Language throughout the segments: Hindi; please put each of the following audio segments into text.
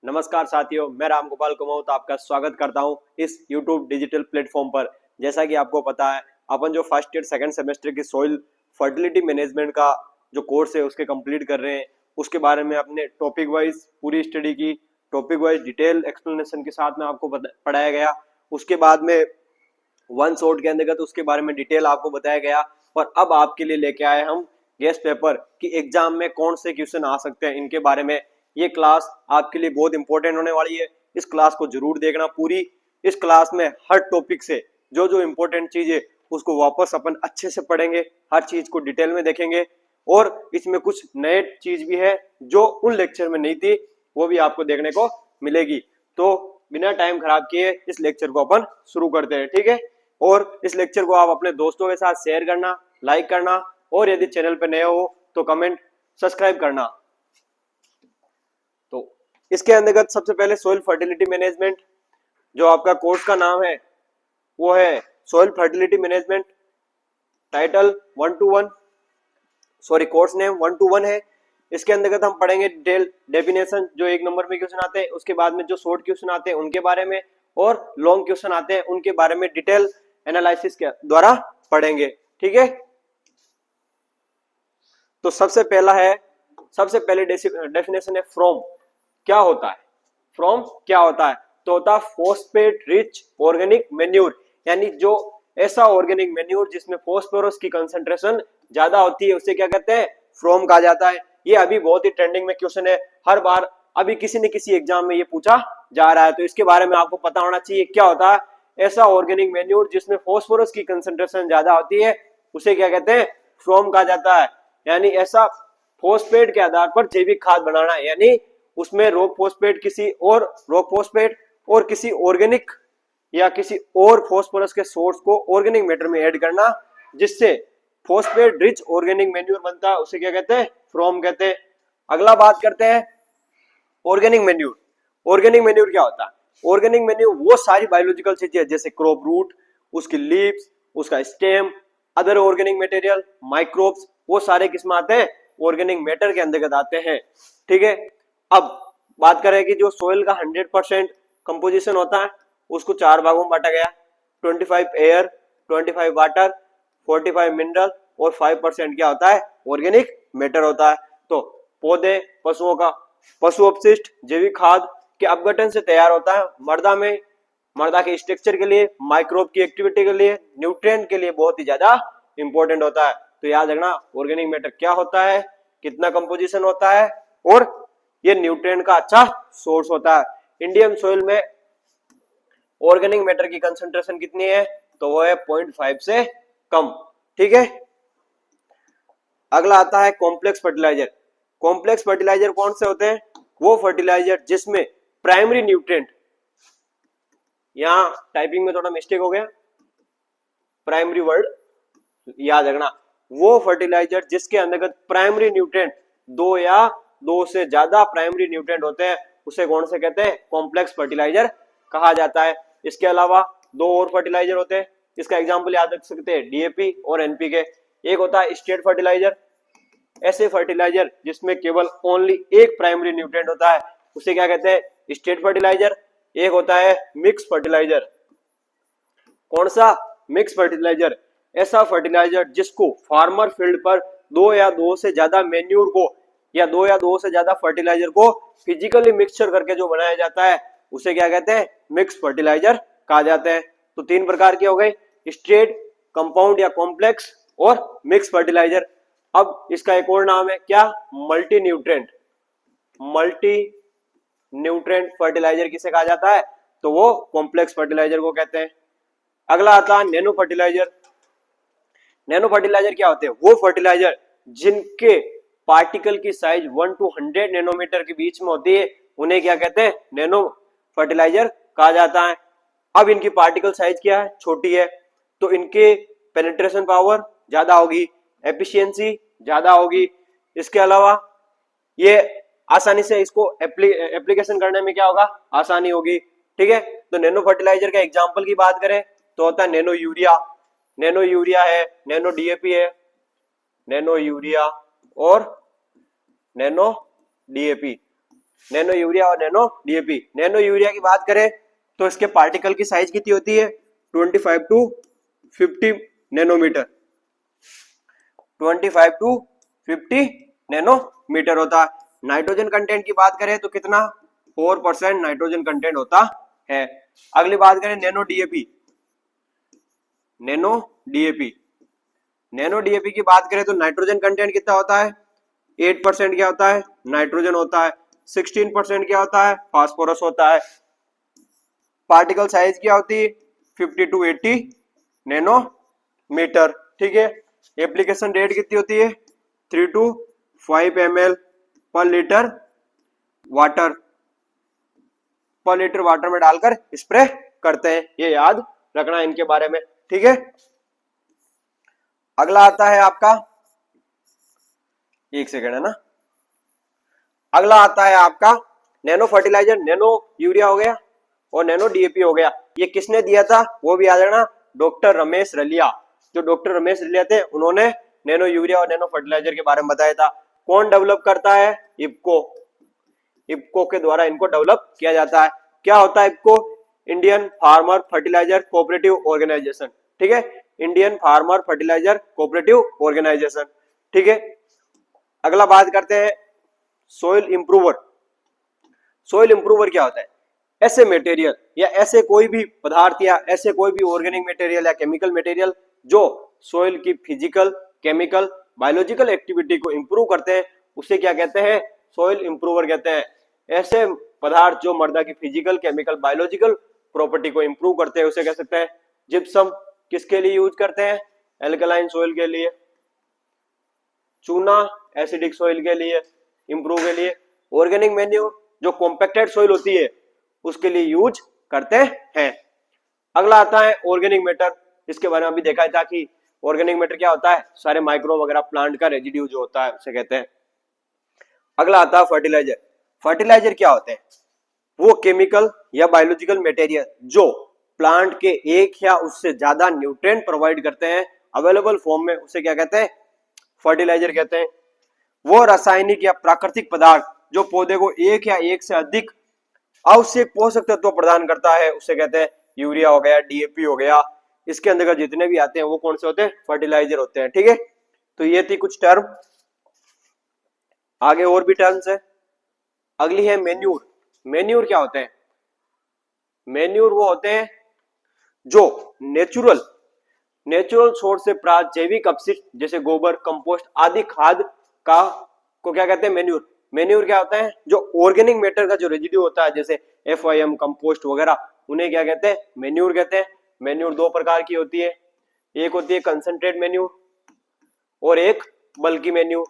नमस्कार साथियों, मैं राम गोपाल कुमाऊत आपका स्वागत करता हूं इस YouTube डिजिटल प्लेटफॉर्म पर। जैसा कि आपको पता है, अपन जो फर्स्ट ईयर सेकंड सेमेस्टर की सॉइल फर्टिलिटी मैनेजमेंट का जो कोर्स है उसके कंप्लीट कर रहे हैं। उसके बारे में अपने टॉपिक वाइज पूरी स्टडी की, टॉपिक वाइज डिटेल एक्सप्लेनेशन के साथ में आपको पढ़ाया गया। उसके बाद में वन शॉट के अंतर्गत उसके बारे में डिटेल आपको बताया गया। और अब आपके लिए लेके आए हम गेस्ट पेपर कि एग्जाम में कौन से क्वेश्चन आ सकते हैं, इनके बारे में। ये क्लास आपके लिए बहुत इंपॉर्टेंट होने वाली है, इस क्लास को जरूर देखना पूरी। इस क्लास में हर टॉपिक से जो जो इंपॉर्टेंट चीज है उसको वापस अपन अच्छे से पढ़ेंगे, हर चीज को डिटेल में देखेंगे। और इसमें कुछ नए चीज भी है जो उन लेक्चर में नहीं थी, वो भी आपको देखने को मिलेगी। तो बिना टाइम खराब किए इस लेक्चर को अपन शुरू करते हैं, ठीक है। और इस लेक्चर को आप अपने दोस्तों के साथ शेयर करना, लाइक करना, और यदि चैनल पे नए हो तो कमेंट सब्सक्राइब करना। तो इसके अंतर्गत सबसे पहले सॉइल फर्टिलिटी मैनेजमेंट, जो आपका कोर्स का नाम है वो है soil fertility management. Title 1-1, sorry course name 1-1 है। इसके अंतर्गत हम पढ़ेंगे डिटेल डेफिनेशन, जो एक नंबर में क्वेश्चन आते हैं, उसके बाद में जो शॉर्ट क्वेश्चन आते हैं उनके बारे में, और लॉन्ग क्वेश्चन आते हैं उनके बारे में डिटेल एनालिसिस के द्वारा पढ़ेंगे, ठीक है। तो सबसे पहले डेफिनेशन है फ्रॉम। क्या होता है फ्रॉम? क्या होता है? तो होता है फॉस्फेट रिच ऑर्गेनिक मैन्योर, यानी जो ऐसा ऑर्गेनिक मैन्योर जिसमें फॉस्फोरस की कंसंट्रेशन ज्यादा होती है उसे क्या कहते हैं? फ्रॉम कहा जाता है। ये अभी बहुत ही ट्रेंडिंग में क्वेश्चन है, हर बार अभी किसी न किसी एग्जाम में ये पूछा जा रहा है, तो इसके बारे में आपको पता होना चाहिए। क्या होता है ऐसा ऑर्गेनिक मैन्योर जिसमें फॉस्फोरस की कंसंट्रेशन ज्यादा होती है, उसे क्या कहते हैं? फ्रॉम कहा जाता है। यानी ऐसा फॉस्फेट के आधार पर जैविक खाद बनाना, यानी उसमें रॉक फॉस्फेट और किसी ऑर्गेनिक या किसी और फॉस्फोरस के सोर्स को ऑर्गेनिक मैटर में ऐड करना, जिससे फॉस्फेट रिच ऑर्गेनिक मैन्योर बनता है, उसे क्या कहते हैं? फ्रॉम कहते हैं। अगला बात करते हैं ऑर्गेनिक मैन्योर। ऑर्गेनिक मैन्योर क्या होता है? ऑर्गेनिक मैन्योर वो सारी बायोलॉजिकल चीजें जैसे क्रॉप रूट, उसकी लीव्स, उसका stem, other organic material, microbes, वो सारे किसमें आते हैं? ऑर्गेनिक मैटर के अंतर्गत आते हैं, ठीक है। अब बात करें कि जो सोइल का 100% कंपोजिशन होता है उसको 4 भागों में बांटा गया। 25 एयर, 25 वाटर, 45 मिनरल और 5% क्या होता है? ऑर्गेनिक मैटर होता है। तो पौधे, पशु अपशिष्ट जैविक खाद के अपघटन से तैयार होता है। मृदा के स्ट्रक्चर के लिए, माइक्रोब की एक्टिविटी के लिए, न्यूट्रिएंट के लिए बहुत ही ज्यादा इंपॉर्टेंट होता है। तो याद रखना ऑर्गेनिक मैटर क्या होता है, कितना कंपोजिशन होता है, और ये न्यूट्रिएंट का अच्छा सोर्स होता है। इंडियन सोइल में ऑर्गेनिक मैटर की कंसंट्रेशन कितनी है? तो वो है 0.5 से कम, ठीक है। अगला आता है कॉम्प्लेक्स फर्टिलाइजर। कॉम्प्लेक्स फर्टिलाइजर कौन से होते हैं? वो फर्टिलाइजर जिसमें प्राइमरी न्यूट्रिएंट, यहां टाइपिंग में थोड़ा मिस्टेक हो गया, प्राइमरी वर्ड याद रखना। वो फर्टिलाइजर जिसके अंतर्गत प्राइमरी न्यूट्रिएंट दो या दो से ज्यादा प्राइमरी न्यूट्रिएंट होते हैं, उसे कौन से कहते हैं? कॉम्प्लेक्स फर्टिलाइजर कहा जाता है। इसके अलावा दो और फर्टिलाइजर होते हैं, इसका एग्जांपल याद रख सकते हैं डीएपी और एनपीके। एक होता है स्टेट फर्टिलाइजर, ऐसे फर्टिलाइजर जिसमें केवल ओनली एक प्राइमरी न्यूट्रिएंट होता है, उसे क्या कहते हैं? State fertilizer. एक होता है मिक्स फर्टिलाइजर। कौन सा? Mix fertilizer. ऐसा फर्टिलाइजर जिसको फार्मर फील्ड पर दो या दो से ज्यादा मैन्यूर को या दो या दो से ज्यादा फर्टिलाइजर को फिजिकली मिक्सचर करके जो बनाया जाता है, उसे क्या कहते हैं? मिक्स फर्टिलाइजर कहा जाता है। तो 3 प्रकार के हो गए, स्ट्रेट, कंपाउंड या कॉम्प्लेक्स और मिक्स फर्टिलाइजर। अब इसका एक और नाम है क्या? मल्टी न्यूट्रिएंट फर्टिलाइजर किसे कहा जाता है? तो वो कॉम्प्लेक्स फर्टिलाइजर को कहते हैं। अगला आता है नैनो फर्टिलाइजर। नैनो फर्टिलाइजर क्या होते हैं? वो फर्टिलाइजर जिनके पार्टिकल की साइज 1 to 100 नैनोमीटर के बीच में होती है, उन्हें क्या कहते हैं? नैनो फर्टिलाइजर कहा जाता है। अब इनकी पार्टिकल साइज क्या है? छोटी है, तो इनके पेनिट्रेशन पावर ज्यादा होगी, एफिशिएंसी ज्यादा होगी। इसके अलावा ये आसानी से इसको एप्लीकेशन करने में क्या होगा? आसानी होगी, ठीक है। तो नैनो फर्टिलाइजर का एग्जांपल की बात करें तो होता है नैनो यूरिया है, नैनो डीएपी है, नैनो यूरिया और नैनो डीएपी। नैनो यूरिया और नैनो डीएपी। नैनो यूरिया की बात करें तो इसके पार्टिकल की साइज कितनी होती है 25 टू 50 नैनोमीटर, 25 टू 50 नैनोमीटर होता है। नाइट्रोजन कंटेंट की बात करें तो कितना 4% नाइट्रोजन कंटेंट होता है। अगली बात करें nano DAP. Nano DAP, nano DAP की बात करें तो नाइट्रोजन कंटेंट कितना होता है 8% क्या होता है नाइट्रोजन होता है, 16% क्या होता है फास्फोरस होता है। पार्टिकल साइज क्या होती है 50 टू 80 नैनोमीटर, ठीक है। एप्लीकेशन रेट कितनी होती है 3 टू 5 ml पर लीटर वाटर, पर लीटर वाटर में डालकर स्प्रे करते हैं, ये याद रखना है इनके बारे में, ठीक है। अगला आता है आपका, एक सेकेंड है ना, अगला आता है आपका नैनो फर्टिलाइजर। नैनो यूरिया हो गया और नैनो डीएपी हो गया। ये किसने दिया था वो भी याद रखना, डॉक्टर रमेश रलिया। जो डॉक्टर रमेश रलिया थे उन्होंने नैनो यूरिया और नैनो फर्टिलाइजर के बारे में बताया था। कौन डेवलप करता है इफको, इफको के द्वारा इनको डेवलप किया जाता है। क्या होता है IFFCO, Indian farmer fertilizer cooperative organization, ठीक है, Indian farmer fertilizer cooperative organization, ठीक है। अगला बात करते हैं सोइल इंप्रूवर। सोइल इंप्रूवर क्या होता है, ऐसे मटेरियल या ऐसे कोई भी पदार्थ या ऐसे कोई भी ऑर्गेनिक मटेरियल या केमिकल मटेरियल जो सोइल की फिजिकल, केमिकल, बायोलॉजिकल एक्टिविटी को इंप्रूव करते हैं, उसे क्या कहते हैं सोइल इंप्रूवर कहते हैं। ऐसे पदार्थ जो मृदा की फिजिकल, केमिकल, बायोलॉजिकल प्रॉपर्टी को इंप्रूव करते हैं उसे कह सकते हैं जिप्सम। किसके लिए यूज करते हैं, एल्कलाइन सोइल के लिए, चूना एसिडिक सोइल के लिए इंप्रूव के लिए, ऑर्गेनिक मैन्योर जो कॉम्पैक्टेड सोइल होती है उसके लिए यूज करते हैं। अगला आता है ऑर्गेनिक मैटर। इसके बारे में अभी देखा था कि ऑर्गेनिक मैटर क्या होता है, सारे माइक्रो वगैरह प्लांट का रेजिड्यू जो होता है उसे कहते हैं। अगला आता है फर्टिलाइजर। फर्टिलाइजर क्या होते हैं, वो केमिकल या बायोलॉजिकल मटेरियल जो प्लांट के एक या उससे ज्यादा न्यूट्रिएंट प्रोवाइड करते हैं अवेलेबल फॉर्म में, उसे क्या कहते हैं फर्टिलाइजर कहते हैं। वो रासायनिक या प्राकृतिक पदार्थ जो पौधे को एक या एक से अधिक आवश्यक पोषक तत्व प्रदान करता है उसे कहते हैं यूरिया हो गया, डीएपी हो गया, इसके अंदर जितने भी आते हैं वो कौन से होते हैं फर्टिलाइजर होते हैं, ठीक है। तो ये थी कुछ टर्म, आगे और भी टर्म्स है। अगली है मेन्यूर। मेन्यूर क्या होते हैं, मेन्यूर वो होते हैं जो नेचुरल सोर्स से प्राप्त जैविक अपशिष्ट जैसे गोबर, कंपोस्ट आदि खाद का को क्या कहते हैं मेन्यूर। मेन्यूर क्या होता है, जो ऑर्गेनिक मैटर का जो रेजिड्यू होता है जैसे FIM, कंपोस्ट वगैरह, उन्हें क्या कहते हैं मेन्यूर कहते हैं। मेन्यूर दो प्रकार की होती है, एक होती है कंसंट्रेट मेन्यूर और एक बल्की मेन्यूर।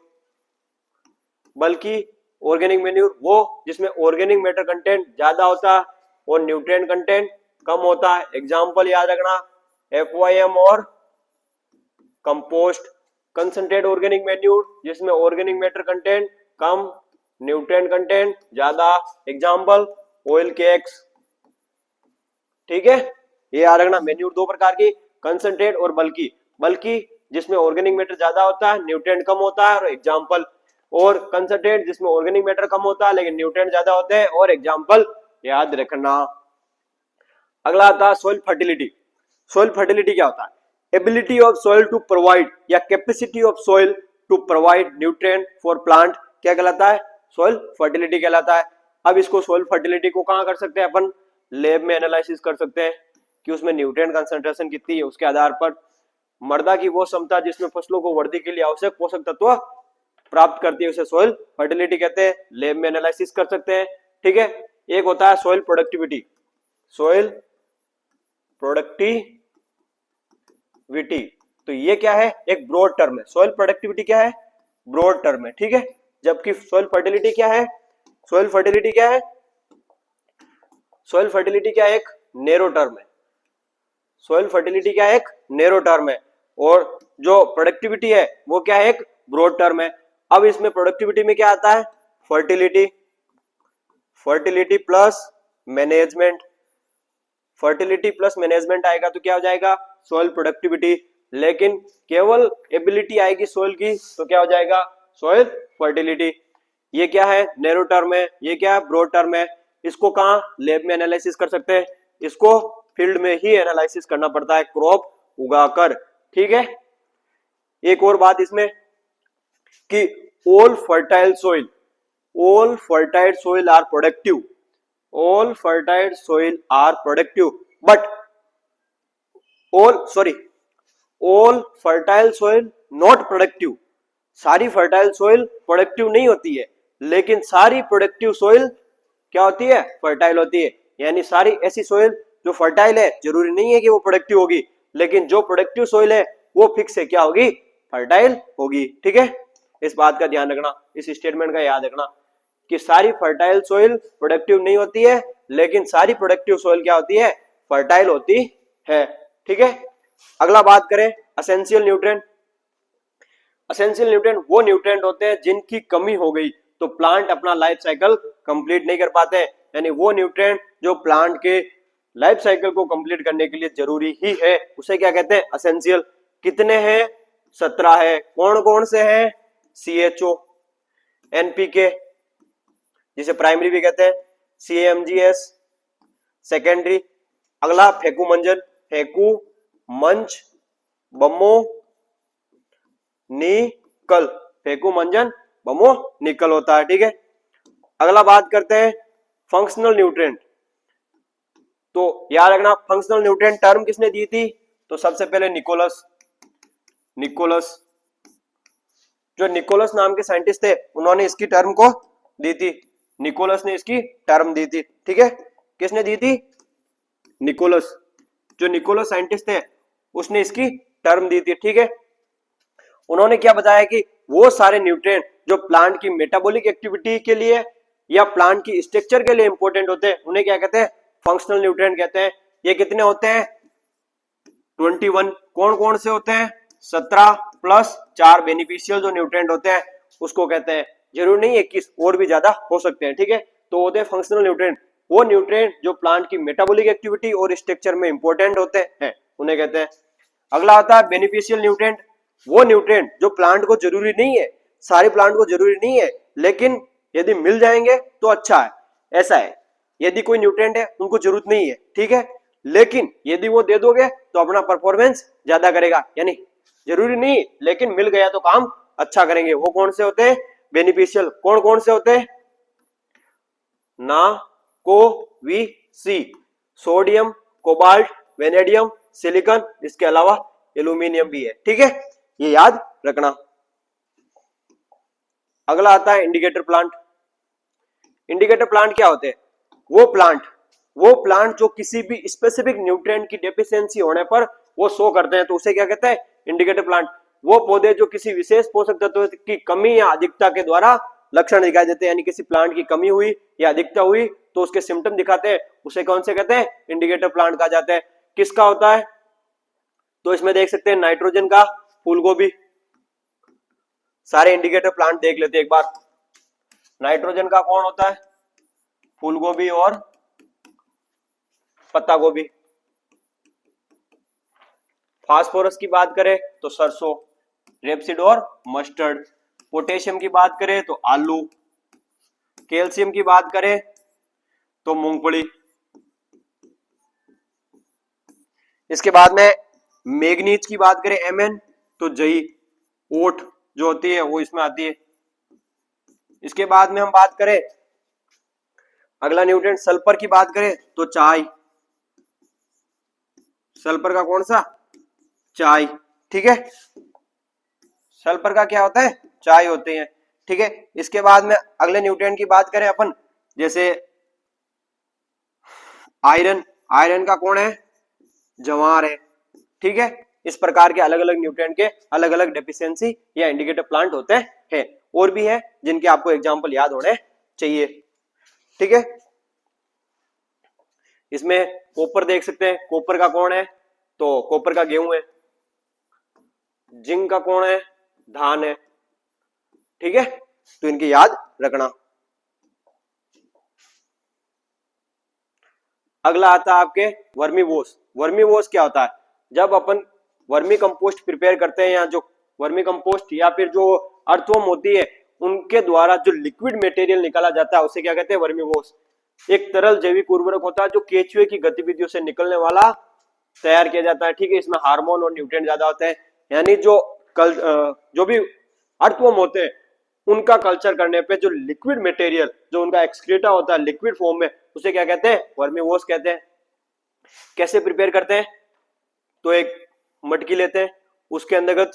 बल्कि ऑर्गेनिक मेन्यूर वो जिसमें ऑर्गेनिक मैटर कंटेंट ज्यादा होता है और न्यूट्रिएंट कंटेंट कम होता है। एग्जांपल याद रखना FIM और कंपोस्ट। कंसंट्रेट ऑर्गेनिक मैन्यूर जिसमें ऑर्गेनिक मैटर कंटेंट कम, न्यूट्रिएंट कंटेंट ज्यादा। एग्जांपल ऑयल केक्स, ठीक है। ये याद रखना मैन्यूर दो प्रकार की, कंसंट्रेट और बल्की। बल्की जिसमें ऑर्गेनिक मैटर ज्यादा होता है, न्यूट्रिएंट कम होता है, और एग्जांपल, और कंसंट्रेट जिसमें ऑर्गेनिक मैटर कम होता है लेकिन न्यूट्रिएंट ज्यादा होते हैं, और एग्जांपल याद रखना। अगला आता है सोइल फर्टिलिटी। सोइल फर्टिलिटी क्या होता है, ability of soil to provide या capacity of soil to provide nutrient for plant क्या कहलाता है, सोइल फर्टिलिटी कहलाता है। अब इसको सोइल फर्टिलिटी को कहां कर सकते हैं अपन, लैब में एनालिसिस कर सकते हैं कि उसमें न्यूट्रिएंट कंसंट्रेशन कितनी है, उसके आधार पर मृदा की वो क्षमता जिसमें फसलों को वृद्धि के लिए आवश्यक पोषक तत्व प्राप्त करती है उसे सोइल फर्टिलिटी कहते हैं। लैब में एनालिसिस कर सकते हैं, ठीक है। एक होता है सोइल प्रोडक्टिविटी। सोइल प्रोडक्टिविटी, तो ये क्या है, एक ब्रॉड टर्म है। सोइल प्रोडक्टिविटी क्या है, ब्रॉड टर्म है, ठीक है। जबकि सोइल फर्टिलिटी क्या है, सोइल फर्टिलिटी क्या है, सोइल फर्टिलिटी क्या है, एक नैरो टर्म है। सोइल फर्टिलिटी क्या है, एक नैरो टर्म है, और जो प्रोडक्टिविटी है वो क्या है, एक ब्रॉड टर्म है। अब इसमें प्रोडक्टिविटी में क्या आता है, fertility, fertility plus management. Fertility plus management आएगा तो क्या हो जाएगा, सोइल प्रोडक्टिविटी। लेकिन केवल एबिलिटी आएगी सोइल की तो क्या हो जाएगा, सोइल फर्टिलिटी। ये क्या है, नैरो टर्म है, ये क्या है, ब्रॉड टर्म है। इसको कहाँ लैब में एनालिसिस कर सकते हैं, इसको फील्ड में ही एनालिसिस करना पड़ता है क्रॉप उगाकर। ठीक है, एक और बात इसमें कि all fertile soil are productive, all fertile soil are productive, but all fertile soil not productive। सारी फर्टाइल सोइल प्रोडक्टिव नहीं होती है, लेकिन सारी प्रोडक्टिव सोइल क्या होती है, फर्टाइल होती है। यानी सारी ऐसी सोइल जो फर्टाइल है जरूरी नहीं है कि वो प्रोडक्टिव होगी, लेकिन जो प्रोडक्टिव सोइल है वो फिक्स है क्या होगी, फर्टाइल होगी। ठीक है, इस बात का ध्यान रखना, इस स्टेटमेंट का याद रखना कि सारी फर्टाइल सोइल प्रोडक्टिव नहीं होती है, लेकिन सारी प्रोडक्टिव सोइल क्या होती है, फर्टाइल होती है। ठीक है, अगला बात करें एसेंशियल न्यूट्रिएंट। एसेंशियल न्यूट्रिएंट वो न्यूट्रिएंट होते हैं जिनकी कमी हो गई तो प्लांट अपना लाइफ साइकिल कंप्लीट नहीं कर पाते, यानी वो न्यूट्रिएंट जो प्लांट के लाइफ साइकिल को कंप्लीट करने के लिए जरूरी ही है, उसे क्या कहते हैं, एसेंशियल। कितने हैं, 17 है। कौन कौन से हैं, CHO, NPK जिसे प्राइमरी भी कहते हैं, CAMGS सेकेंडरी। अगला फेकुमंजन, फेकु मंच बमो निकल, फेकुमंजन बमो निकल होता है। ठीक है, अगला बात करते हैं फंक्शनल न्यूट्रिएंट। तो याद रखना फंक्शनल न्यूट्रिएंट टर्म किसने दी थी, तो सबसे पहले निकोलस जो निकोलस नाम के साइंटिस्ट थे उन्होंने इसकी टर्म को दी थी, निकोलस ने इसकी टर्म दी थी। ठीक है, किसने दी थी, निकोलस, जो निकोलस साइंटिस्ट थे उसने इसकी टर्म दी थी। ठीक है, उन्होंने क्या बताया कि वो सारे न्यूट्रिएंट जो प्लांट की मेटाबॉलिक एक्टिविटी के लिए या प्लांट की स्ट्रक्चर के लिए इंपॉर्टेंट होते हैं उन्हें क्या कहते हैं, फंक्शनल न्यूट्रिएंट कहते हैं। ये कितने होते हैं, 21। कौन कौन से होते हैं, 17 प्लस 4 बेनिफिशियल जो न्यूट्रिएंट होते हैं उसको कहते हैं। जरूरी नहीं है कि और भी ज्यादा हो सकते हैं। ठीक है, तो होते हैं फंक्शनल न्यूट्रिएंट, वो न्यूट्रिएंट जो प्लांट की मेटाबॉलिक एक्टिविटी और स्ट्रक्चर में इंपॉर्टेंट होते हैं उन्हें कहते हैं। अगला आता है बेनिफिशियल न्यूट्रिएंट, वो न्यूट्रिएंट जो प्लांट को जरूरी नहीं है, सारे प्लांट को जरूरी नहीं है, लेकिन यदि मिल जाएंगे तो अच्छा है। ऐसा है, यदि कोई न्यूट्रिएंट है उनको जरूरत नहीं है, ठीक है, लेकिन यदि वो दे दोगे तो अपना परफॉर्मेंस ज्यादा करेगा, यानी जरूरी नहीं लेकिन मिल गया तो काम अच्छा करेंगे। वो कौन से होते हैं, बेनिफिशियल। कौन कौन से होते हैं, ना को V Si, sodium, cobalt, vanadium, silicon, इसके अलावा एल्यूमिनियम भी है। ठीक है, ये याद रखना। अगला आता है इंडिकेटर प्लांट। इंडिकेटर प्लांट क्या होते हैं, वो प्लांट जो किसी भी स्पेसिफिक न्यूट्रिएंट की डेफिशिएंसी होने पर वो शो करते हैं, तो उसे क्या कहते हैं, इंडिकेटर प्लांट। वो पौधे जो किसी विशेष पोषक तत्व की कमी या अधिकता के द्वारा लक्षण दिखाई देते हैं, यानी किसी प्लांट की कमी हुई या अधिकता हुई तो उसके सिम्टम दिखाते हैं, उसे कौन से कहते हैं, इंडिकेटर प्लांट कहा जाता है। किसका होता है, तो इसमें देख सकते हैं नाइट्रोजन का, फूलगोभी। सारे इंडिकेटर प्लांट देख लेते हैं एक बार। नाइट्रोजन का कौन होता है, फूलगोभी और पत्ता गोभी। फास्फोरस की बात करें तो सरसों, रेपसीड और मस्टर्ड। पोटेशियम की बात करें तो आलू, कैल्शियम की बात करें तो मूंगफली। इसके बाद में मैग्नीज की बात करें Mn तो जई, ओट जो होती है वो इसमें आती है। इसके बाद में हम बात करें अगला न्यूट्रिएंट सल्फर की बात करें तो चाय, सल्फर का कौन सा, चाय। ठीक है, सल्फर का क्या होता है, चाय होते हैं। ठीक है, इसके बाद में अगले न्यूट्रिएंट की बात करें अपन, जैसे आयरन, आयरन का कौन है, जवार है। ठीक है, इस प्रकार के अलग अलग न्यूट्रिएंट के अलग अलग डेफिशिएंसी या इंडिकेटर प्लांट होते हैं, और भी है जिनके आपको एग्जांपल याद होने चाहिए। ठीक है, इसमें कॉपर देख सकते हैं, कॉपर का कौन है, तो कॉपर का गेहूं है। जिंक का कौन है, धान है। ठीक है, तो इनकी याद रखना। अगला आता है आपके वर्मी वॉश। वर्मी वॉश क्या होता है, जब अपन वर्मी कंपोस्ट प्रिपेयर करते हैं या जो वर्मी कंपोस्ट या फिर जो अर्थवॉर्म होती है उनके द्वारा जो लिक्विड मटेरियल निकाला जाता है उसे क्या कहते हैं, वर्मीवॉश। एक तरल जैविक उर्वरक होता है जो केंचुए की गतिविधियों से निकलने वाला तैयार किया जाता है, ठीक है। इसमें हार्मोन और न्यूट्रिएंट ज्यादा होते हैं, यानी जो भी अर्थवर्म होते हैं उनका कल्चर करने पे जो लिक्विड मटेरियल, जो उनका एक्सक्रीटा होता है लिक्विड फॉर्म में, उसे क्या कहते हैं, वर्मीवॉश कहते हैं। कैसे प्रिपेयर करते हैं, तो एक मटकी लेते हैं, उसके अंतर्गत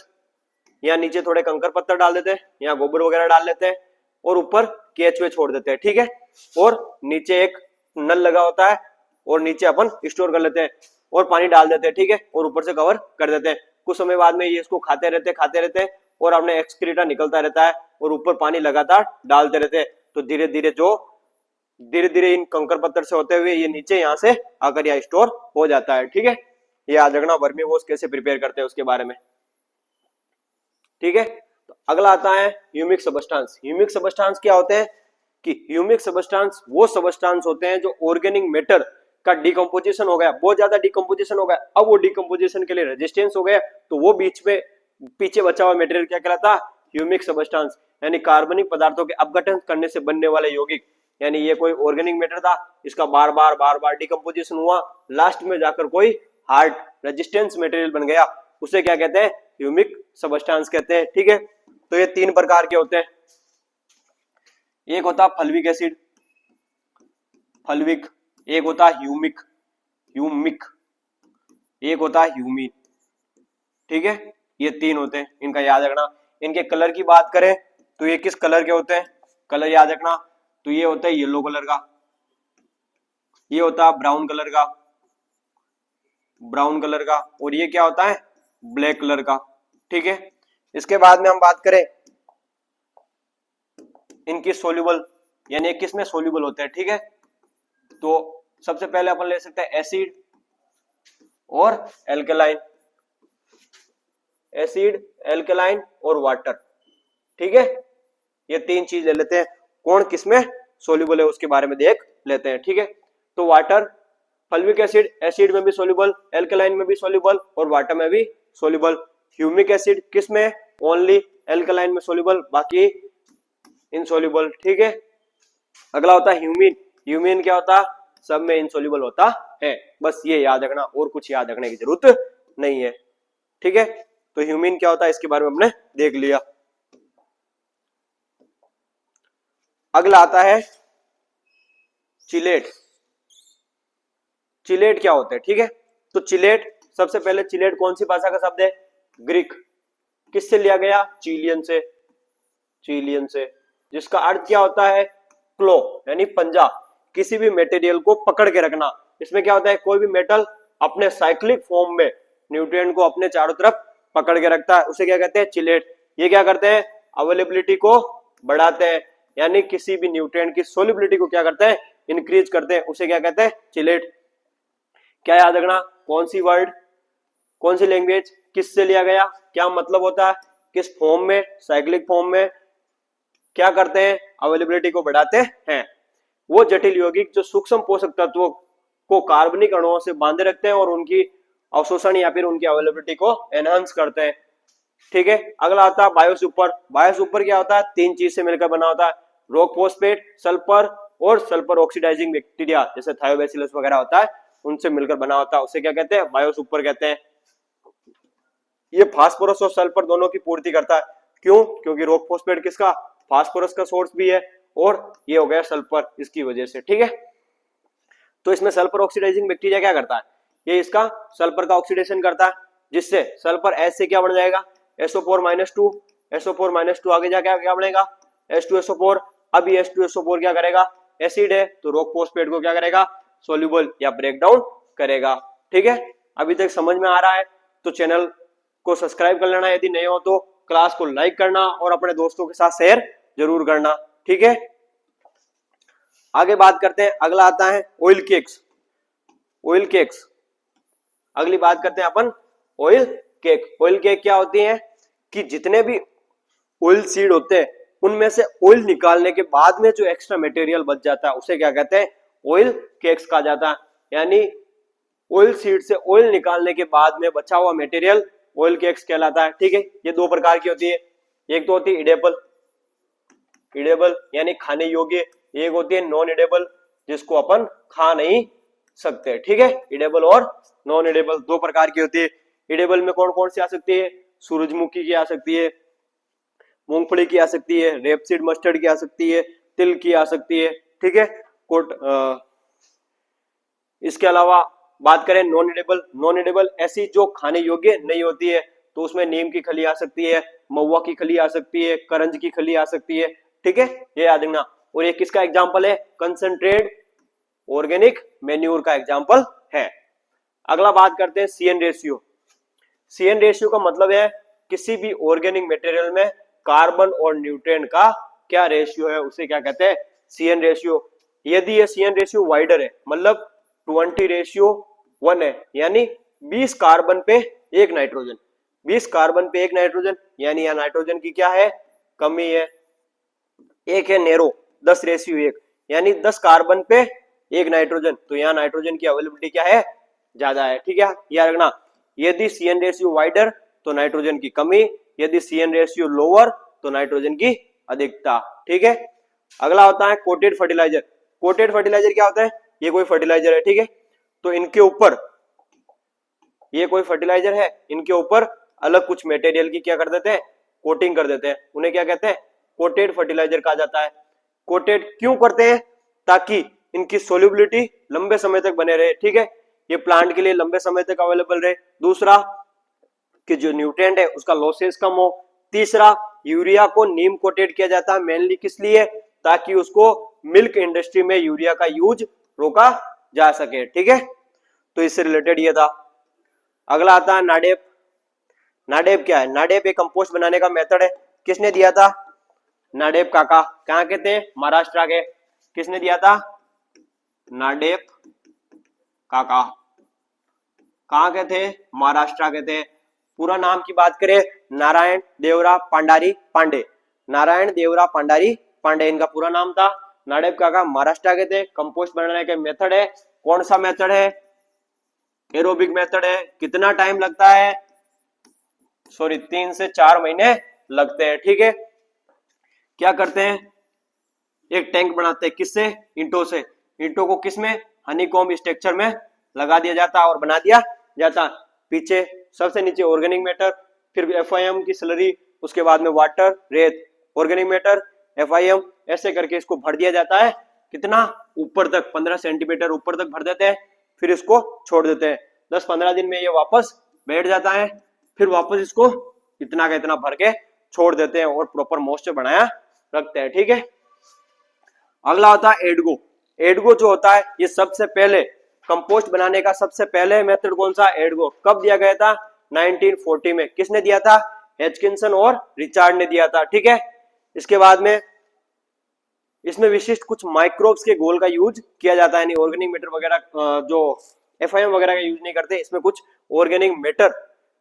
या नीचे थोड़े कंकर पत्थर डाल देते हैं या गोबर वगैरह डाल लेते हैं और ऊपर केचुए छोड़ देते हैं, ठीक है। और नीचे एक नल लगा होता है और नीचे अपन स्टोर कर लेते हैं और पानी डाल देते हैं, ठीक है, और ऊपर से कवर कर देते हैं। कुछ समय बाद में ये इसको खाते रहते हैं और अपने एक्सक्रीटा निकलता रहता है और ऊपर पानी लगातार डालते रहते हैं। तो धीरे धीरे इन कंकर पत्थर से होते हुए ये नीचे यहाँ से आकर यहाँ स्टोर हो जाता है, ठीक है। ये याद रखना वर्मीवॉश कैसे प्रिपेयर करते हैं उसके बारे में, ठीक है। तो अगला आता है ह्यूमिक सबस्टेंस। ह्यूमिक सबस्टेंस क्या होते हैं कि ह्यूमिक सबस्टेंस वो सबस्टेंस होते हैं जो ऑर्गेनिक मैटर का डिकम्पोजिशन हो गया, बहुत ज्यादा डिकम्पोजिशन हो गया, अब वो डिकम्पोजिशन के लिए रेजिस्टेंस हो गया, तो वो बीच में पीछे बचा हुआ मटेरियल क्या कहलाता, ह्यूमिक सबस्टेंस, यानी कार्बनिक पदार्थों के अपघटन करने से बनने वाले यौगिक। यानी ये कोई ऑर्गेनिक मैटर था, इसका बार बार डिकम्पोजिशन हुआ, लास्ट में जाकर कोई हार्ड रेजिस्टेंस मटेरियल बन गया, उसे क्या कहते हैं, ह्यूमिक सबस्टेंस कहते हैं, ठीक है। तो ये तीन प्रकार के होते हैं, एक होता फल्विक एसिड, फल्विक, एक होता ह्यूमिक, एक होता ह्यूमिन, ठीक है। ये तीन होते हैं, इनका याद रखना। इनके कलर की बात करें तो ये किस कलर के होते हैं, कलर याद रखना, तो ये होता है येलो कलर का, ये होता है ब्राउन कलर का, और ये क्या होता है, ब्लैक कलर का, ठीक है। इसके बाद में हम बात करें इनकी सोल्यूबल, यानी किस में सोल्यूबल होते हैं, ठीक है। तो सबसे पहले अपन ले सकते हैं एसिड और एल्कलाइन, एसिड, एल्कलाइन और वाटर, ठीक है। ये तीन चीज ले लेते हैं, कौन किसमें सोल्यूबल है उसके बारे में देख लेते हैं, ठीक है। तो वाटर, फल्विक एसिड, एसिड में भी सोल्यूबल, एल्कलाइन में भी सोल्यूबल और वाटर में भी सोल्यूबल। ह्यूमिक एसिड किस में, ओनली एल्कलाइन में सोल्यूबल, बाकी इनसोल्यूबल, ठीक है। अगला होता है ह्यूमिन, ह्यूमिन क्या होता है, सब में इनसोल्यूबल होता है, बस ये याद रखना, और कुछ याद रखने की जरूरत नहीं है, ठीक है। तो ह्यूमिन क्या होता है इसके बारे में हमने देख लिया। अगला आता है चिलेट, चिलेट क्या होते हैं, ठीक है। तो चिलेट, सबसे पहले चिलेट कौन सी भाषा का शब्द है, ग्रीक, किससे लिया गया, चिलियन से, जिसका अर्थ क्या होता है, क्लो, यानी पंजा, किसी भी मटेरियल को पकड़ के रखना। इसमें क्या होता है, कोई भी मेटल अपने साइक्लिक फॉर्म में न्यूट्रिएंट को अपने चारों तरफ पकड़ के रखता है, उसे क्या कहते हैं, चिलेट। ये क्या करते हैं, अवेलेबिलिटी को बढ़ाते हैं, यानी किसी भी न्यूट्रिएंट की सोल्युबिलिटी को क्या करते हैं, इंक्रीज करते हैं, उसे क्या कहते हैं, चिलेट। क्या याद रखना, कौन सी वर्ड, कौन सी लैंग्वेज, किससे लिया गया, क्या मतलब होता है, किस फॉर्म में, साइक्लिक फॉर्म में, क्या करते हैं, अवेलेबिलिटी को बढ़ाते हैं। वो जटिल यौगिक जो सूक्ष्म पोषक तत्वों को कार्बनिक अणुओं से बांधे रखते हैं और उनकी अवशोषण या फिर उनकी अवेलेबिलिटी को एनहांस करते हैं, ठीक है। अगला आता है बायोसुपर, बायोसुपर क्या होता है, तीन चीज से मिलकर बना होता है, रॉक फॉस्फेट, सल्फर और सल्फर ऑक्सीडाइजिंग बैक्टीरिया, जैसे थायोबैसिलस वगैरह होता है, उनसे मिलकर बना होता है, उसे क्या कहते हैं, बायोसुपर कहते हैं। ये फास्फोरस और सल्फर दोनों की पूर्ति करता है, क्यों, क्योंकि रॉक फॉस्फेट किसका, फास्फोरस का सोर्स भी है, और ये हो गया सल्फर, इसकी वजह से, ठीक है। तो इसमें सल्फर ऑक्सीडाइजिंग बैक्टीरिया क्या करता है, ये इसका सल्फर का ऑक्सीडेशन करता है, जिससे सल्फर एस से क्या बन जाएगा, SO4-2, SO4-2 आगे जाके क्या बनेगा, H2SO4। अब ये H2SO4 क्या करेगा, एसिड है, तो रॉक फॉस्फेट को क्या करेगा, सोल्यूबल या ब्रेक डाउन करेगा, ठीक है। अभी तक समझ में आ रहा है तो चैनल को सब्सक्राइब कर लेना, यदि नए हो तो क्लास को लाइक करना और अपने दोस्तों के साथ शेयर जरूर करना, ठीक है। आगे बात करते हैं, अगला आता है ऑयल केक्स, ऑयल केक्स, अगली बात करते हैं अपन ऑयल केक। ऑयल केक क्या होती है कि जितने भी ऑयल सीड होते हैं उनमें से ऑयल निकालने के बाद में जो एक्स्ट्रा मटेरियल बच जाता है उसे क्या कहते हैं, ऑयल केक्स कहा जाता है। यानी ऑयल सीड से ऑयल निकालने के बाद में बचा हुआ मटेरियल ऑयल केक्स कहलाता है, ठीक है। ये दो प्रकार की होती है, एक तो होती है इडेबल, इडेबल यानी खाने योग्य, एक होती है नॉन इडेबल जिसको अपन खा नहीं सकते। ठीक है, इडेबल और नॉन इडेबल दो प्रकार की होती है। इडेबल में कौन कौन सी आ सकती है? सूरजमुखी की आ सकती है, मूंगफली की आ सकती है, रेपसीड मस्टर्ड की आ सकती है, तिल की आ सकती है। ठीक है, इसके अलावा बात करें नॉन एडिबल, नॉन एडिबल ऐसी जो खाने योग्य नहीं होती है, तो उसमें नीम की खली आ सकती है, महुआ की खली आ सकती है, करंज की खली आ सकती है। ठीक है, ये याद रखना। और ये किसका एग्जाम्पल है? कंसंट्रेट ऑर्गेनिक मेन्यूर का एग्जाम्पल है। अगला बात करते हैं सीएन रेशियो। सीएन रेशियो का मतलब है किसी भी ऑर्गेनिक मटेरियल में कार्बन और न्यूट्रिएंट का क्या रेशियो है, उसे क्या कहते हैं? CN ratio. यदि ये सीएन रेशियो वाइडर है, मतलब 20:1 है, यानी 20 कार्बन पे एक नाइट्रोजन, 20 कार्बन पे एक नाइट्रोजन, यानी यहाँ नाइट्रोजन की क्या है? कमी है। एक है नेरो 10:1, यानी 10 कार्बन पे एक नाइट्रोजन, तो यहाँ नाइट्रोजन की अवेलेबिलिटी क्या है? ज्यादा है। ठीक है, याद रखना। यदि सीएन रेशियो वाइडर तो नाइट्रोजन की कमी, यदि सीएन रेशियो लोअर तो नाइट्रोजन की अधिकता। ठीक है, अगला होता है कोटेड फर्टिलाइजर। कोटेड फर्टिलाइजर क्या होता है? ये कोई फर्टिलाइजर है, ठीक है, तो इनके ऊपर, ये कोई फर्टिलाइजर है, इनके ऊपर अलग कुछ मटेरियल की क्या कर देते हैं? कोटिंग कर देते हैं, उन्हें क्या कहते हैं? कोटेड फर्टिलाइजर कहा जाता है। कोटेड क्यों करते हैं? ताकि इनकी सोल्यूबिलिटी लंबे समय तक बने रहे। ठीक है, ये प्लांट के लिए लंबे समय तक अवेलेबल रहे। दूसरा कि जो न्यूट्रिएंट है उसका लॉसेस कम हो। तीसरा, यूरिया को नीम कोटेड किया जाता है मेनली किस लिए? ताकि उसको मिल्क इंडस्ट्री में यूरिया का यूज रोका जा सके। ठीक है, तो इससे रिलेटेड ये था। अगला आता है नाडेप। नाडेप क्या है? नाडेप एक कंपोस्ट बनाने का मेथड है। किसने दिया था? नाडेप काका। कहाँ के थे? महाराष्ट्र के। किसने दिया था? नाडेप काका। कहाँ के थे? महाराष्ट्र के थे। पूरा नाम की बात करें, नारायण देवरा पांडारी पांडे। नारायण देवरा पांडारी पांडे इनका पूरा नाम था। नाडेप काका महाराष्ट्र के थे। कंपोस्ट बनाने का मेथड है, कौन सा मेथड है? एरोबिक मेथड है। कितना टाइम लगता है? 3 से 4 महीने लगते हैं। ठीक है, क्या करते हैं? एक टैंक बनाते हैं, किससे? ईंटों से। ईंटों को किसमें? हनीकॉम्ब स्ट्रक्चर में लगा दिया जाता और बना दिया जाता। पीछे सबसे नीचे ऑर्गेनिक मैटर, फिर एफआईएम की स्लरी, उसके बाद में वाटर, रेत, ऑर्गेनिक मैटर, एफआईएम, ऐसे करके इसको भर दिया जाता है। कितना? ऊपर तक 15 सेंटीमीटर ऊपर तक भर देते हैं, फिर इसको छोड़ देते हैं। 10-15 दिन में ये वापस बैठ जाता है, फिर वापस इसको इतना का इतना भर के छोड़ देते हैं और प्रॉपर मॉइस्चर बनाया रखते हैं। ठीक है, अगला होता है एडगो। एडगो जो होता है, ये सबसे पहले कंपोस्ट बनाने का सबसे पहले मेथड कौन सा? एडगो। कब दिया गया था? 1940 में। किसने दिया था? एचकिंसन और रिचार्ड ने दिया था। ठीक है, इसके बाद में इसमें विशिष्ट कुछ माइक्रोब्स के गोल का यूज किया जाता है, यानी ऑर्गेनिक मैटर वगैरह जो एफआईएम वगैरह का यूज नहीं करते। इसमें कुछ ऑर्गेनिक मैटर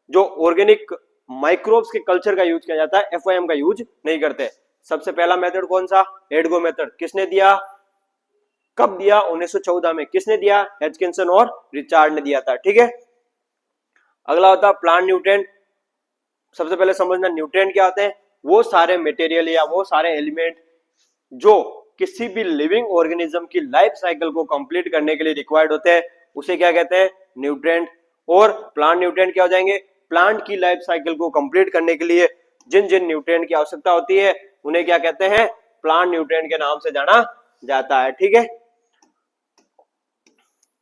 जो ऑर्गेनिक माइक्रोब्स के कल्चर का यूज किया जाता है, एफआईएम का यूज नहीं करते। सबसे पहला मेथड कौन सा? एडगो मेथड। किसने दिया? कब दिया? 1914 में। किसने दिया? एचकिंसन और रिचार्ड ने दिया था। ठीक है, अगला होता है प्लांट न्यूट्रिएंट। सबसे पहले समझना न्यूट्रिएंट क्या होते हैं? वो सारे मटेरियल या वो सारे एलिमेंट जो किसी भी लिविंग ऑर्गेनिज्म की लाइफ साइकिल को कंप्लीट करने के लिए रिक्वायर्ड होते हैं, उसे क्या कहते हैं? न्यूट्रिएंट। और प्लांट न्यूट्रिएंट क्या हो जाएंगे? प्लांट की लाइफ साइकिल को कंप्लीट करने के लिए जिन जिन न्यूट्रिएंट की आवश्यकता होती है, उन्हें क्या कहते हैं? प्लांट न्यूट्रिएंट के नाम से जाना जाता है। ठीक है,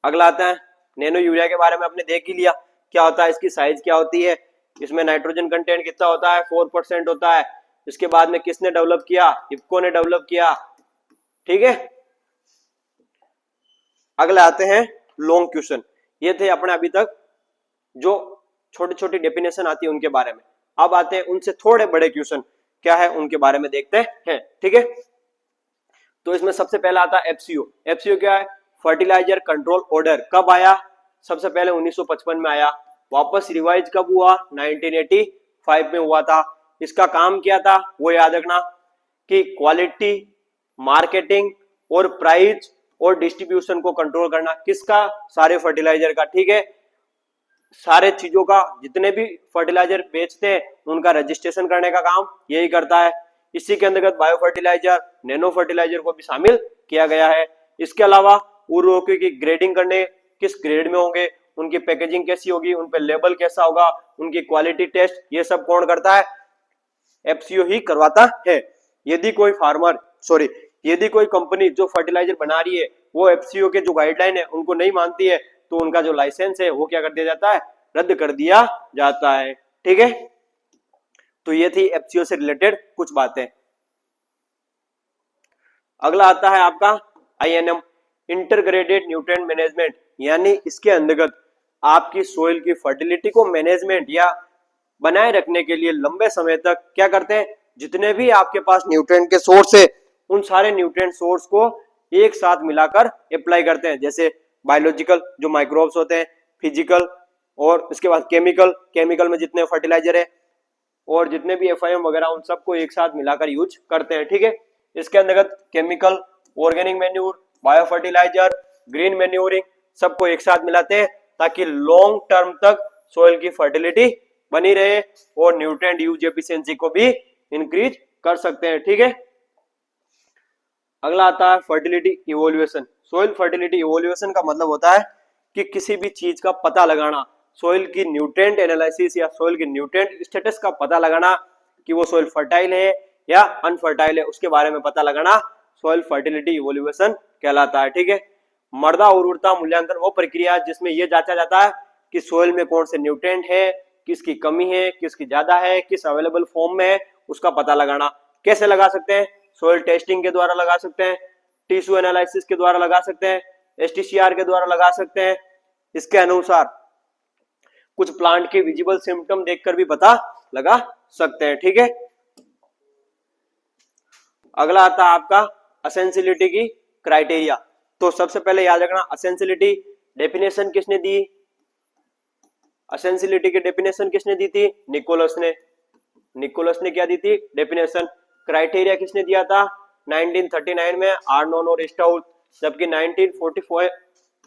अगला आता है नैनो यूरिया के बारे में आपने देख ही लिया, क्या होता है, इसकी साइज क्या होती है, इसमें नाइट्रोजन कंटेंट कितना होता है? 4% होता है। इसके बाद में किसने डेवलप किया? इफको ने डेवलप किया। ठीक है, अगले आते हैं लॉन्ग क्वेश्चन। ये थे अपने अभी तक जो छोटी छोटी डेफिनेशन आती है उनके बारे में। अब आते हैं उनसे थोड़े बड़े क्वेश्चन, क्या है उनके बारे में देखते हैं। ठीक है, तो इसमें सबसे पहला आता है एफसीओ। एफसीओ क्या है? Fertilizer control order. कब आया? सबसे पहले 1955 में आया। वापस रिवाइज कब हुआ? 1985 में हुआ था। इसका काम क्या था वो याद रखना कि क्वालिटी, मार्केटिंग और प्राइस और डिस्ट्रीब्यूशन को कंट्रोल करना। किसका? सारे फर्टिलाइजर का। ठीक है, सारे चीजों का, जितने भी फर्टिलाइजर बेचते हैं उनका रजिस्ट्रेशन करने का काम यही करता है। इसी के अंतर्गत बायो फर्टिलाइजर, नैनो फर्टिलाइजर को भी शामिल किया गया है। इसके अलावा उर्वरकों की ग्रेडिंग करने, किस ग्रेड में होंगे, उनकी पैकेजिंग कैसी होगी, उन पे लेबल कैसा होगा, उनकी क्वालिटी टेस्ट, ये सब कौन करता है, एफसीओ ही करवाता है। यदि कोई फार्मर यदि कोई कंपनी जो फर्टिलाइजर बना रही है वो एफसीओ के जो गाइडलाइन है उनको नहीं मानती है तो उनका जो लाइसेंस है वो क्या कर दिया जाता है, रद्द कर दिया जाता है। ठीक है, तो ये थी एफसीओ से रिलेटेड कुछ बातें। अगला आता है आपका आईएनएम, इंटरग्रेडेड न्यूट्रिएंट मैनेजमेंट, यानी इसके अंतर्गत आपकी सोइल की फर्टिलिटी को मैनेजमेंट या बनाए रखने के लिए लंबे समय तक क्या करते हैं, जितने भी आपके पास न्यूट्रिएंट के सोर्स है उन सारे न्यूट्रिएंट सोर्स को एक साथ मिलाकर अप्लाई करते हैं। जैसे बायोलॉजिकल जो माइक्रोब्स होते हैं, फिजिकल, और इसके बाद केमिकल में जितने फर्टिलाइजर है और जितने भी एफआईएम वगैरह उन सबको एक साथ मिलाकर यूज करते हैं। ठीक है, इसके अंतर्गत chemical, organic manure, bio fertilizer, green manuring सबको एक साथ मिलाते हैं ताकि लॉन्ग टर्म तक सोइल की फर्टिलिटी बनी रहे और न्यूट्रिएंट यूज एफिशिएंसी को भी इंक्रीज कर सकते हैं। ठीक है, अगला आता है fertility evolution. Soil fertility evolution का मतलब होता है कि किसी भी चीज का पता लगाना, सोइल की न्यूट्रिएंट एनालिसिस या सोइल की न्यूट्रिएंट स्टेटस का पता लगाना कि वो सोइल फर्टाइल है या अनफर्टाइल है, उसके बारे में पता लगाना सोइल फर्टिलिटी इवोल्यूशन कहलाता है। ठीक है, मृदा उर्वरता मूल्यांकन वो प्रक्रिया जिसमें यह जांचा जाता है कि सोइल में कौन से न्यूट्रिएंट है, किसकी कमी है, किसकी ज्यादा है, किस अवेलेबल फॉर्म में है, उसका पता लगाना। कैसे लगा सकते हैं, सोइल टेस्टिंग के द्वारा लगा सकते हैं, टिश्यू एनालिसिस के द्वारा लगा सकते हैं, एसटीसीआर के द्वारा लगा सकते हैं। इसके अनुसार कुछ प्लांट के विजिबल सिम्टम देखकर भी पता लगा सकते हैं। ठीक है, अगला आता है आपका असेंसिलिटी की क्राइटेरिया। तो सबसे पहले याद रखना, असेंसिलिटी डेफिनेशन किसने दी, असेंसिलिटी की डेफिनेशन किसने दी थी, निकोलस ने क्या दी थी, डेफिनेशन। क्राइटेरिया किसने दिया था 1939 में, आर्नोन और स्टाउट, जबकि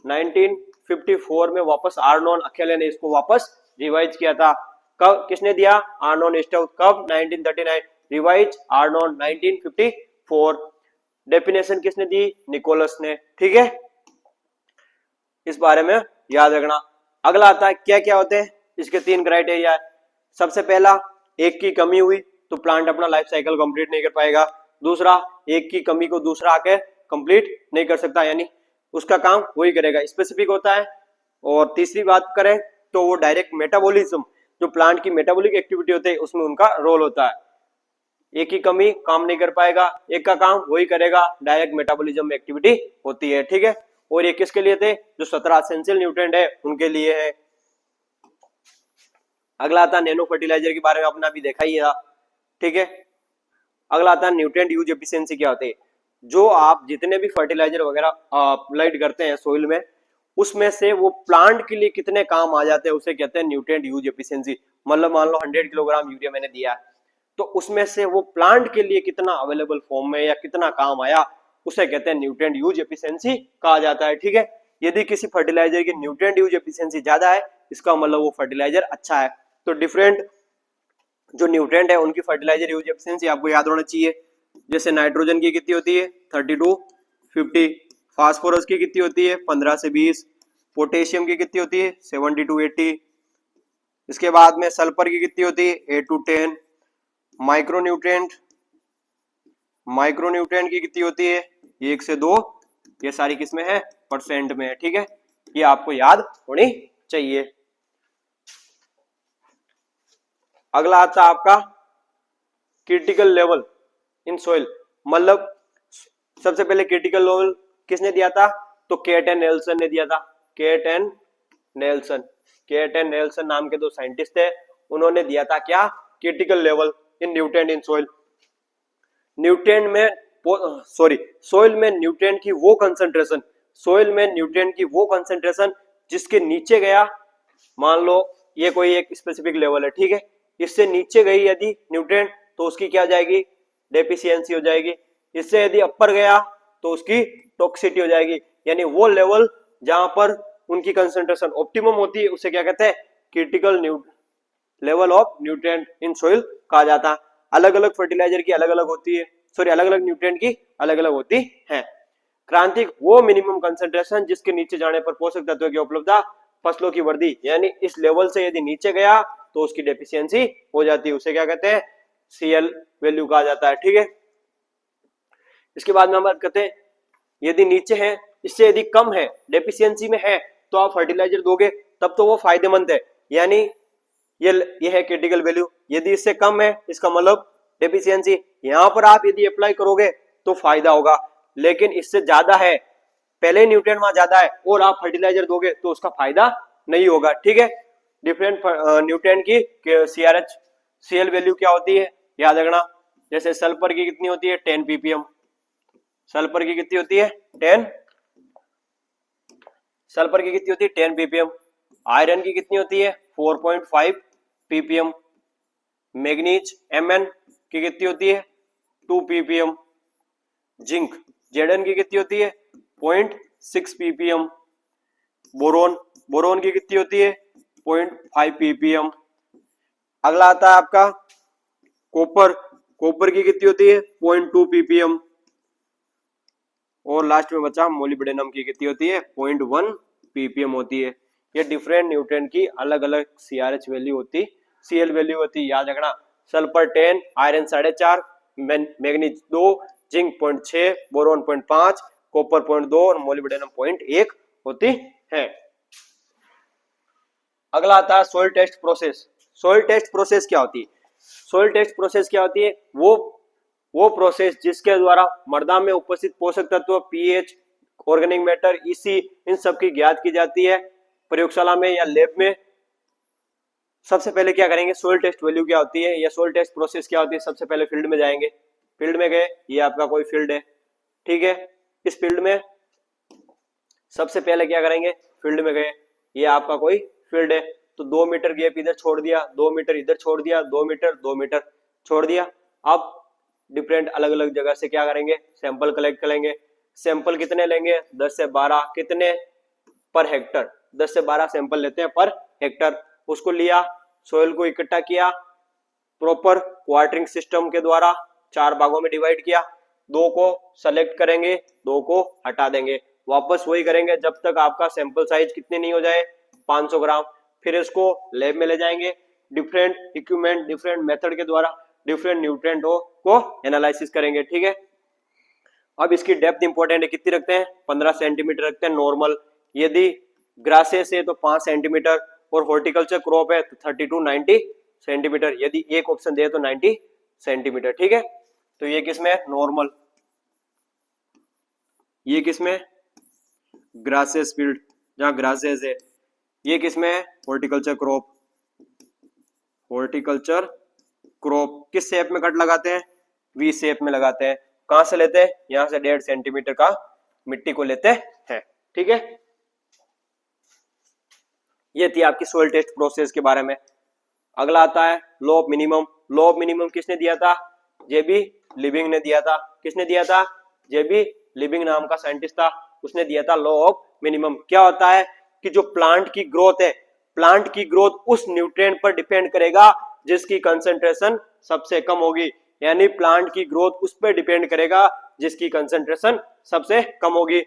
1954 में वापस आर्नोन अकेले ने इसको वापस रिवाइज किया था। कब किसने दिया, आर्नोन स्टाउट, कब 1939, रिवाइज आर्नोन 1954। डेफिनेशन किसने दी, निकोलस ने। ठीक है, इस बारे में याद रखना। अगला आता है क्या क्या होते हैं इसके 3 क्राइटेरिया है। सबसे पहला, एक की कमी हुई तो प्लांट अपना लाइफ साइकिल कंप्लीट नहीं कर पाएगा। दूसरा, एक की कमी को दूसरा आके कंप्लीट नहीं कर सकता, यानी उसका काम वही करेगा, स्पेसिफिक होता है। और तीसरी बात करें तो वो डायरेक्ट मेटाबॉलिज्म, जो प्लांट की मेटाबॉलिक एक्टिविटी होती है उसमें उनका रोल होता है। एक की कमी काम नहीं कर पाएगा, एक का काम वही करेगा, डायरेक्ट मेटाबॉलिज्म में एक्टिविटी होती है। ठीक है, और ये किसके लिए थे, जो 17 एसेंशियल न्यूट्रिएंट है उनके लिए है। अगला आता है नैनो फर्टिलाइजर के बारे में अपना भी देखा ही है। ठीक है, अगला आता है न्यूट्रिएंट यूज एफिशिएंसी क्या होती है। जो आप जितने भी फर्टिलाइजर वगैरह अप्लाइड करते हैं सोइल में, उसमें से वो प्लांट के लिए कितने काम आ जाते हैं उसे कहते हैं न्यूट्रिएंट यूज एफिशिएंसी। मतलब मान लो 100 किलोग्राम यूरिया मैंने दिया है तो उसमें से वो प्लांट के लिए कितना अवेलेबल फॉर्म में या कितना काम आया उसे कहते हैं न्यूट्रिएंट यूज एफिशिएंसी कहा जाता है। ठीक है, यदि किसी फर्टिलाइजर की न्यूट्रिएंट यूज एफिशिएंसी ज्यादा है इसका मतलब वो फर्टिलाइजर अच्छा है। तो डिफरेंट जो न्यूट्रिएंट है उनकी फर्टिलाइजर यूज एफिशिएंसी आपको याद होना चाहिए। जैसे नाइट्रोजन की कितनी होती है 32 50, फास्फोरस की कितनी होती है 15 से 20, पोटेशियम की कितनी होती है 70 to 80, इसके बाद में सल्फर की कितनी होती है 8 to 10, माइक्रोन्यूट्रिएंट की कितनी होती है 1 से 2, ये सारी किसमें है परसेंट में है। ठीक है, ये आपको याद होनी चाहिए। अगला आता है आपका क्रिटिकल लेवल इन सोइल। मतलब सबसे पहले क्रिटिकल लेवल किसने दिया था, तो केट एंड नेल्सन ने दिया था। केट एंड नेल्सन नाम के 2 साइंटिस्ट थे, उन्होंने दिया था क्या, critical level in nutrient in soil. Nutrient में सोइल में न्यूट्रिएंट की वो कंसंट्रेशन जिसके नीचे गया, मान लो ये कोई एक स्पेसिफिक लेवल है, ठीक है, इससे नीचे गई यदि न्यूट्रिएंट तो उसकी क्या हो जाएगी, डेफिशिएंसी हो जाएगी। इससे यदि अपर गया तो उसकी टॉक्सिसिटी हो जाएगी। यानी वो लेवल जहां पर उनकी कंसंट्रेशन ऑप्टिमम होती है उसे क्या कहते हैं, critical level of nutrient in soil कहा जाता है। अलग अलग फर्टिलाइजर की अलग अलग होती है, सॉरी अलग अलग न्यूट्रिएंट की अलग अलग होती है। क्रांतिक वो मिनिमम कंसंट्रेशन जिसके नीचे जाने पर पोषक तत्वों की उपलब्धता फसलों की वृद्धि, यानी इस लेवल से यदि नीचे गया तो उसकी डेफिशिएंसी हो जाती है, उसे क्या कहते हैं, सीएल वैल्यू कहा जाता है। ठीक है, इसके बाद में हम बात करते हैं यदि नीचे है, इससे यदि कम है, डेफिशिएंसी में है, तो आप फर्टिलाइजर दोगे तब तो वो फायदेमंद है, यानी ये है क्रिटिकल वैल्यू। यदि इससे कम है इसका मतलब डेफिशिएंसी, यहां पर आप यदि अप्लाई करोगे तो फायदा होगा, लेकिन इससे ज्यादा है, पहले न्यूट्रिएंट वहां ज्यादा है और आप फर्टिलाइजर दोगे तो उसका फायदा नहीं होगा। ठीक है, डिफरेंट न्यूट्रिएंट की सीआरएच सीएल वैल्यू क्या होती है याद रखना। जैसे सल्फर की कितनी होती है 10 ppm, सल्फर की कितनी होती है 10, सल्फर की कितनी होती है 10 ppm, आयरन की कितनी होती है 4.5 ppm, मैग्नीज Mn की कितनी होती है 2 ppm, जिंक Zn की कितनी होती है 0.6 ppm, बोरोन की कितनी होती है 0.5 ppm। अगला आता है आपका कॉपर की कितनी होती है 0.2 ppm, और लास्ट में बचा मोलिब्डेनम की कितनी होती है 0.1 ppm होती है। ये डिफरेंट न्यूट्रिएंट की अलग अलग सीआरएच वैल्यू होती, सीएल वैल्यू होती, याद रखना। Sulphur 10, iron 4.5, manganese 2, zinc 0.6, boron 0.5, copper 0.2 और मोलिब्डेनम 0.1 होती है। अगला आता है soil test process. Soil test process क्या होती है? सोइल टेस्ट प्रोसेस क्या होती है? वो प्रोसेस जिसके द्वारा मृदा में उपस्थित पोषक तत्व, पीएच, ऑर्गेनिक मैटर, ईसी, इन सब की ज्ञात की जाती है प्रयोगशाला में या लैब में। सबसे पहले क्या करेंगे, सोइल टेस्ट वैल्यू क्या होती है या सोइल टेस्ट प्रोसेस क्या होती है। सबसे पहले फील्ड में जाएंगे, फील्ड में गए, ये आपका कोई फील्ड है, ठीक है। इस फील्ड में सबसे पहले क्या करेंगे, फील्ड में गए, ये आपका कोई फील्ड है, तो 2 मीटर गैप इधर छोड़ दिया, 2 मीटर इधर छोड़ दिया, 2 मीटर 2 मीटर छोड़ दिया। अब डिफरेंट अलग अलग जगह से क्या करेंगे, सैंपल कलेक्ट करेंगे। सैंपल कितने लेंगे, 10 से 12, कितने पर हेक्टर, 10 से 12 सैंपल लेते हैं पर हेक्टर। उसको लिया, सोइल को इकट्ठा किया, प्रॉपर वाटरिंग सिस्टम के द्वारा 4 भागों में डिवाइड किया, 2 को सेलेक्ट करेंगे, 2 को हटा देंगे, वापस वही करेंगे जब तक आपका सैंपल साइज कितने नहीं हो जाए 500 ग्राम। फिर इसको लैब में ले जाएंगे, डिफरेंट इक्विपमेंट, डिफरेंट मेथड के द्वारा डिफरेंट न्यूट्रिएंटों को एनालिसिस करेंगे, ठीक है। अब इसकी डेप्थ इंपॉर्टेंट है, कितनी रखते हैं, 15 सेंटीमीटर रखते हैं नॉर्मल। यदि ग्रासेस है तो 5 सेंटीमीटर, और हॉर्टिकल्चर क्रॉप है तो 30 to 90 सेंटीमीटर। यदि एक ऑप्शन दे तो 90 सेंटीमीटर, ठीक है। तो ये किसमें है, नॉर्मल। ये किसमें, ग्रासेस फील्ड, जहां ग्रासेस है। ये किसमें है, हॉर्टिकल्चर क्रॉप। हॉर्टिकल्चर क्रॉप किस शेप में कट लगाते हैं, वी शेप में लगाते हैं। कहां से लेते हैं, यहां से 1.5 सेंटीमीटर का मिट्टी को लेते हैं, ठीक है। ये थी आपकी सोइल टेस्ट प्रोसेस के बारे में। अगला आता है law of minimum. Law of minimum किसने दिया था, जेबी लिविंग ने दिया था। किसने दिया था, जेबी लिविंग नाम का साइंटिस्ट था, उसने दिया था लॉ ऑफ मिनिमम। क्या होता है कि जो प्लांट की ग्रोथ है, प्लांट की ग्रोथ उस न्यूट्रिएंट पर डिपेंड करेगा जिसकी कंसंट्रेशन सबसे कम होगी, यानी प्लांट की ग्रोथ उस पर डिपेंड करेगा जिसकी कंसंट्रेशन सबसे कम होगी।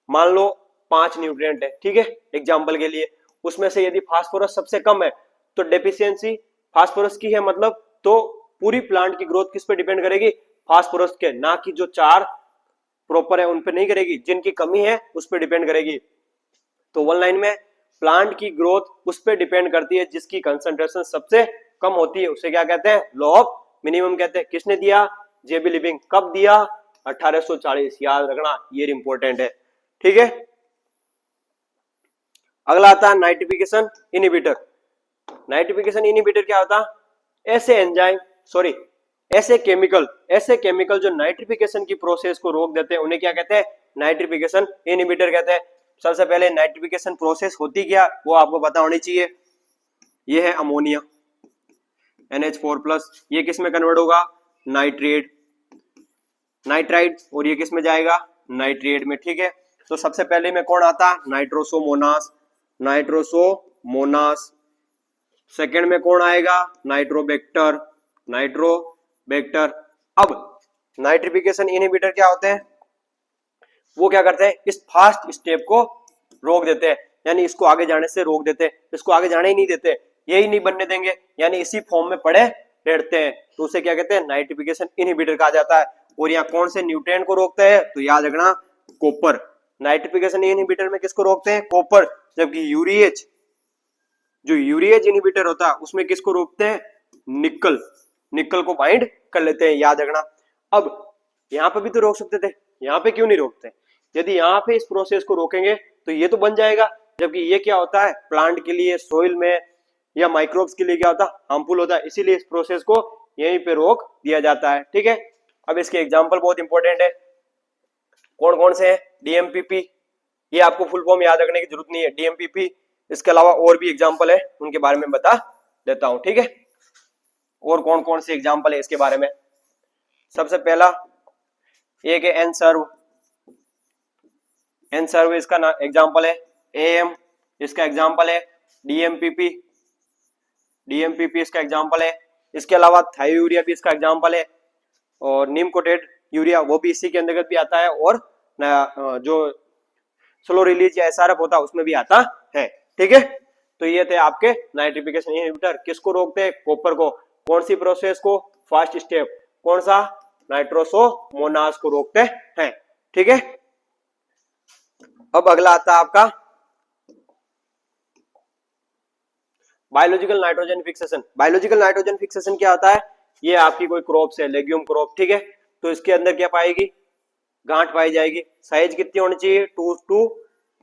मान लो 5 न्यूट्रिएंट है, ठीक है, एग्जांपल के लिए, उसमें से यदि फास्फोरस सबसे कम है तो डेफिशिएंसी फास्फोरस की है, मतलब तो पूरी प्लांट की ग्रोथ किस पे डिपेंड करेगी, फास्फोरस के, ना कि जो 4 प्रॉपर है उन पे नहीं करेगी, जिनकी कमी है उस पे डिपेंड करेगी। तो वन लाइन में प्लांट की ग्रोथ उस पे डिपेंड करती है जिसकी कंसंट्रेशन सबसे कम होती है, उसे क्या कहते हैं, लॉ ऑफ मिनिमम कहते हैं। किसने दिया, जेबी लिविंग। कब दिया, 1840, याद रखना, ये इंपॉर्टेंट है, ठीक है। अगला आता है नाइट्रिफिकेशन इनहिबिटर। नाइट्रिफिकेशन इनहिबिटर क्या होता है, ऐसे एंजाइम, सॉरी ऐसे केमिकल जो नाइट्रिफिकेशन की प्रोसेस को रोक देते हैं उन्हें क्या कहते हैं, नाइट्रिफिकेशन इनहिबिटर कहते हैं। सबसे पहले नाइट्रिफिकेशन प्रोसेस होती क्या, वो आपको पता होनी चाहिए। ये है अमोनिया NH4+, ये किस में कन्वर्ट होगा, नाइट्रेट, नाइट्राइट, और ये किस में जाएगा, नाइट्रेट में, ठीक है। तो सबसे पहले में कौन आता है, नाइट्रोसोमोनास, नाइट्रोसोमोनास। सेकंड में कौन आएगा, नाइट्रोबैक्टर, नाइट्रोबैक्टर। वेक्टर। अब नाइट्रिफिकेशन इनहिबिटर क्या होते हैं, वो क्या करते हैं, इस फास्ट स्टेप को रोक देते हैं, यानी इसको आगे जाने से रोक देते हैं, इसको आगे जाने ही नहीं देते, यही नहीं बनने देंगे, यानी इसी फॉर्म में पड़े रहते हैं, तो उसे क्या कहते हैं, नाइट्रिफिकेशन इनहिबिटर कहा जाता है। और यहाँ कौन से न्यूट्रिएंट को रोकते हैं, तो याद रखना कॉपर। नाइट्रिफिकेशन इनहिबिटर में किसको रोकते हैं, कॉपर, जबकि यूरिएज, जो यूरिएज इनहिबिटर होता है उसमें किसको रोकते हैं, निकल, निकल को बाइंड कर लेते हैं, याद रखना। अब यहाँ पे भी तो रोक सकते थे, यहाँ पे क्यों नहीं रोकते, यदि यहाँ पे इस प्रोसेस को रोकेंगे तो ये तो बन जाएगा, जबकि ये क्या होता है, प्लांट के लिए, सोइल में या माइक्रोब्स के लिए क्या होता है, हार्मफुल होता है, इसीलिए इस प्रोसेस को यहीं पे रोक दिया जाता है। ठीक है, अब इसके एग्जाम्पल बहुत इंपॉर्टेंट है, कौन कौन से हैं, डीएमपीपी, ये आपको फुल फॉर्म याद रखने की जरूरत नहीं है, डीएमपीपी, इसके अलावा और भी एग्जाम्पल है, उनके बारे में बता देता हूं। ठीक है, और कौन कौन से एग्जाम्पल है इसके बारे में, सबसे पहला एक है एनसर्व, एनसर्व इसका एग्जाम्पल है, एएम इसका एग्जाम्पल है, डीएमपीपी, डीएमपीपी इसका एग्जाम्पल है, इसके अलावा थायोयूरिया भी इसका एग्जाम्पल है, और नीम कोटेड यूरिया वो भी इसी के अंतर्गत भी आता है, और जो स्लो रिलीज या एसआरएफ होता है उसमें भी आता है। ठीक है, तो ये थे आपके नाइट्रिफिकेशन इनहिबिटर, किसको रोकते हैं, कॉपर को, कौन सी प्रोसेस को, फर्स्ट स्टेप, कौन सा, नाइट्रोसोमोनास को रोकते हैं। ठीक है, अब अगला आता है आपका biological nitrogen fixation. Biological nitrogen fixation क्या होता है, ये आपकी कोई क्रॉप है, लेग्यूम क्रॉप, ठीक है, तो इसके अंदर क्या पाएगी, गांठ पाई जाएगी, साइज कितनी होनी चाहिए, 2 to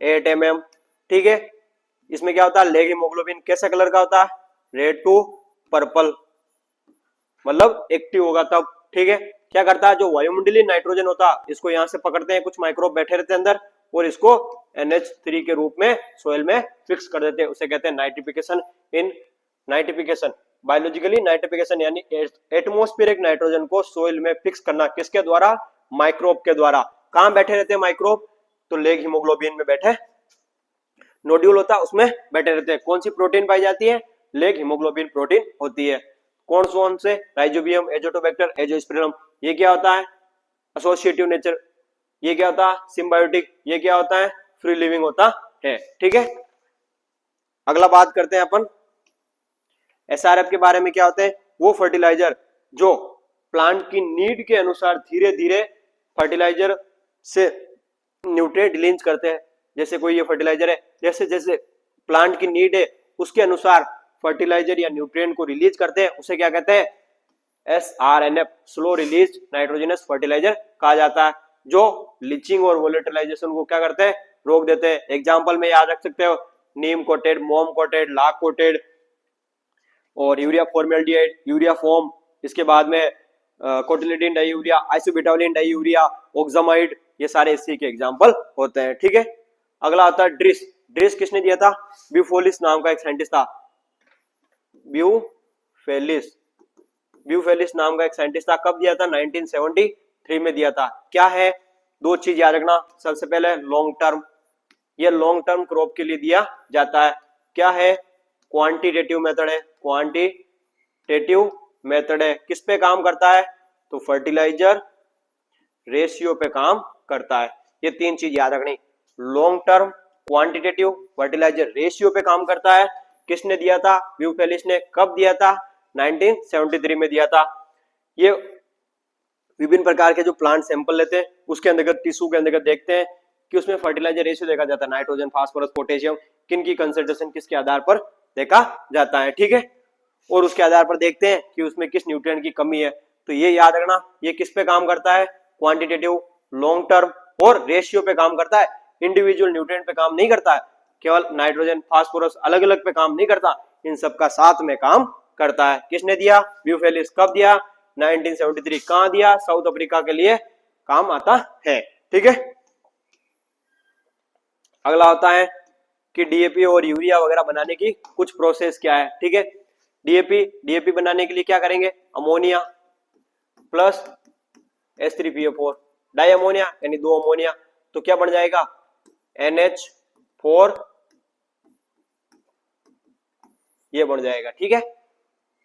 8 mm। ठीक है, इसमें क्या होता है, लेग हीमोग्लोबिन कैसा कलर का होता है, रेड टू पर्पल, मतलब एक्टिव होगा तब। ठीक है, क्या करता है, जो वायुमंडलीय नाइट्रोजन होता है इसको यहाँ से पकड़ते हैं, कुछ माइक्रोब बैठे रहते हैं अंदर, और इसको NH3 के रूप में सोइल में फिक्स कर देते हैं, उसे कहते हैं नाइट्रिफिकेशन। इन नाइट्रिफिकेशन, बायोलॉजिकली नाइट्रिफिकेशन यानी एटमॉस्फेरिक नाइट्रोजन को सोइल में फिक्स करना, किसके द्वारा, माइक्रोब के द्वारा। कहां बैठे रहते हैं माइक्रोब, तो लेग हीमोग्लोबिन में बैठे, नोड्यूल होता है उसमें बैठे रहते हैं। कौन सी प्रोटीन पाई जाती है, लेग हीमोग्लोबिन प्रोटीन होती है। कौन से, राइजोबियम, एजोटोबैक्टर, एजोस्पिरिलम, ये क्या होता है, एसोसिएटिव नेचर, ये क्या होता है, सिम्बायोटिक, ये क्या होता है, फ्री लिविंग होता है। ठीक है, अगला बात करते हैं अपन एसआरएफ के बारे में। क्या होते हैं, वो फर्टिलाइजर जो प्लांट की नीड के अनुसार धीरे धीरे फर्टिलाइजर से न्यूट्रिएंट रिलीज करते हैं। जैसे कोई ये फर्टिलाइजर है, जैसे जैसे प्लांट की नीड है उसके अनुसार फर्टिलाइजर या न्यूट्रिएंट को रिलीज करते हैं, उसे क्या कहते हैं, SRNF, slow release nitrogenous fertilizer कहा जाता है, जो लीचिंग और वोलेटिलाइजेशन को क्या करते हैं, रोक देते हैं। एग्जांपल में याद रख सकते हो, नीम कोटेड, मोम कोटेड, लाख कोटेड, और यूरिया फॉर्मेल्डिहाइड, यूरिया फोम, इसके बाद में कोटिलिडीन डाइयूरिया, आइसोब्यूटाइलिन डाइयूरिया, ऑक्सामाइड, ये सारे इसी के एग्जांपल होते हैं। ठीक है, अगला आता है ड्रिस। ड्रिस किसने दिया था, ब्यूफोलिस नाम का एक साइंटिस्ट था, ब्यूफेलिस, ब्यूफेलिस नाम का एक साइंटिस्ट था। कब दिया था, 1973 में दिया था। क्या है, दो चीज याद रखना, सबसे पहले लॉन्ग टर्म, ये लॉन्ग टर्म क्रॉप के लिए दिया जाता है। क्या है, क्वांटिटेटिव मेथड है, क्वांटिटेटिव मेथड है, किस पे काम करता है, तो फर्टिलाइजर रेशियो पे काम करता है। ये तीन चीज याद रखनी, long term, quantitative, fertilizer ratio पे काम करता है। किसने दिया था, ब्यूफेलिस ने। कब दिया था, 1973 में दिया था। ये विभिन्न प्रकार के जो प्लांट सैंपल लेते हैं उसके अंतर्गत, टिश्यू के अंतर्गत देखते हैं कि उसमें फर्टिलाइजर रेशियो देखा जाता है, नाइट्रोजन, फास्फोरस, पोटेशियम, किन की कंसंट्रेशन किसके आधार पर देखा जाता है। ठीक है, और उसके आधार पर देखते हैं कि उसमें किस न्यूट्रिएंट की कमी है। तो ये याद रखना, ये किस पे काम करता है, क्वांटिटेटिव, लॉन्ग टर्म और रेशियो पे काम करता है, इंडिविजुअल न्यूट्रिएंट पे काम नहीं करता है, केवल नाइट्रोजन, फास्फोरस अलग अलग पे काम नहीं करता, इन सबका साथ में काम करता है। किसने दिया, ब्यूफेलिस। कब दिया, 1973। कहां दिया, साउथ अफ्रीका के लिए काम आता है। ठीक है, अगला होता है कि डीएपी और यूरिया वगैरह बनाने की कुछ प्रोसेस क्या है। ठीक है, डीएपी बनाने के लिए क्या करेंगे, ammonia plus H3PO4, die ammonia यानी दो अमोनिया, तो क्या बन जाएगा, NH4, ये बन जाएगा। ठीक है,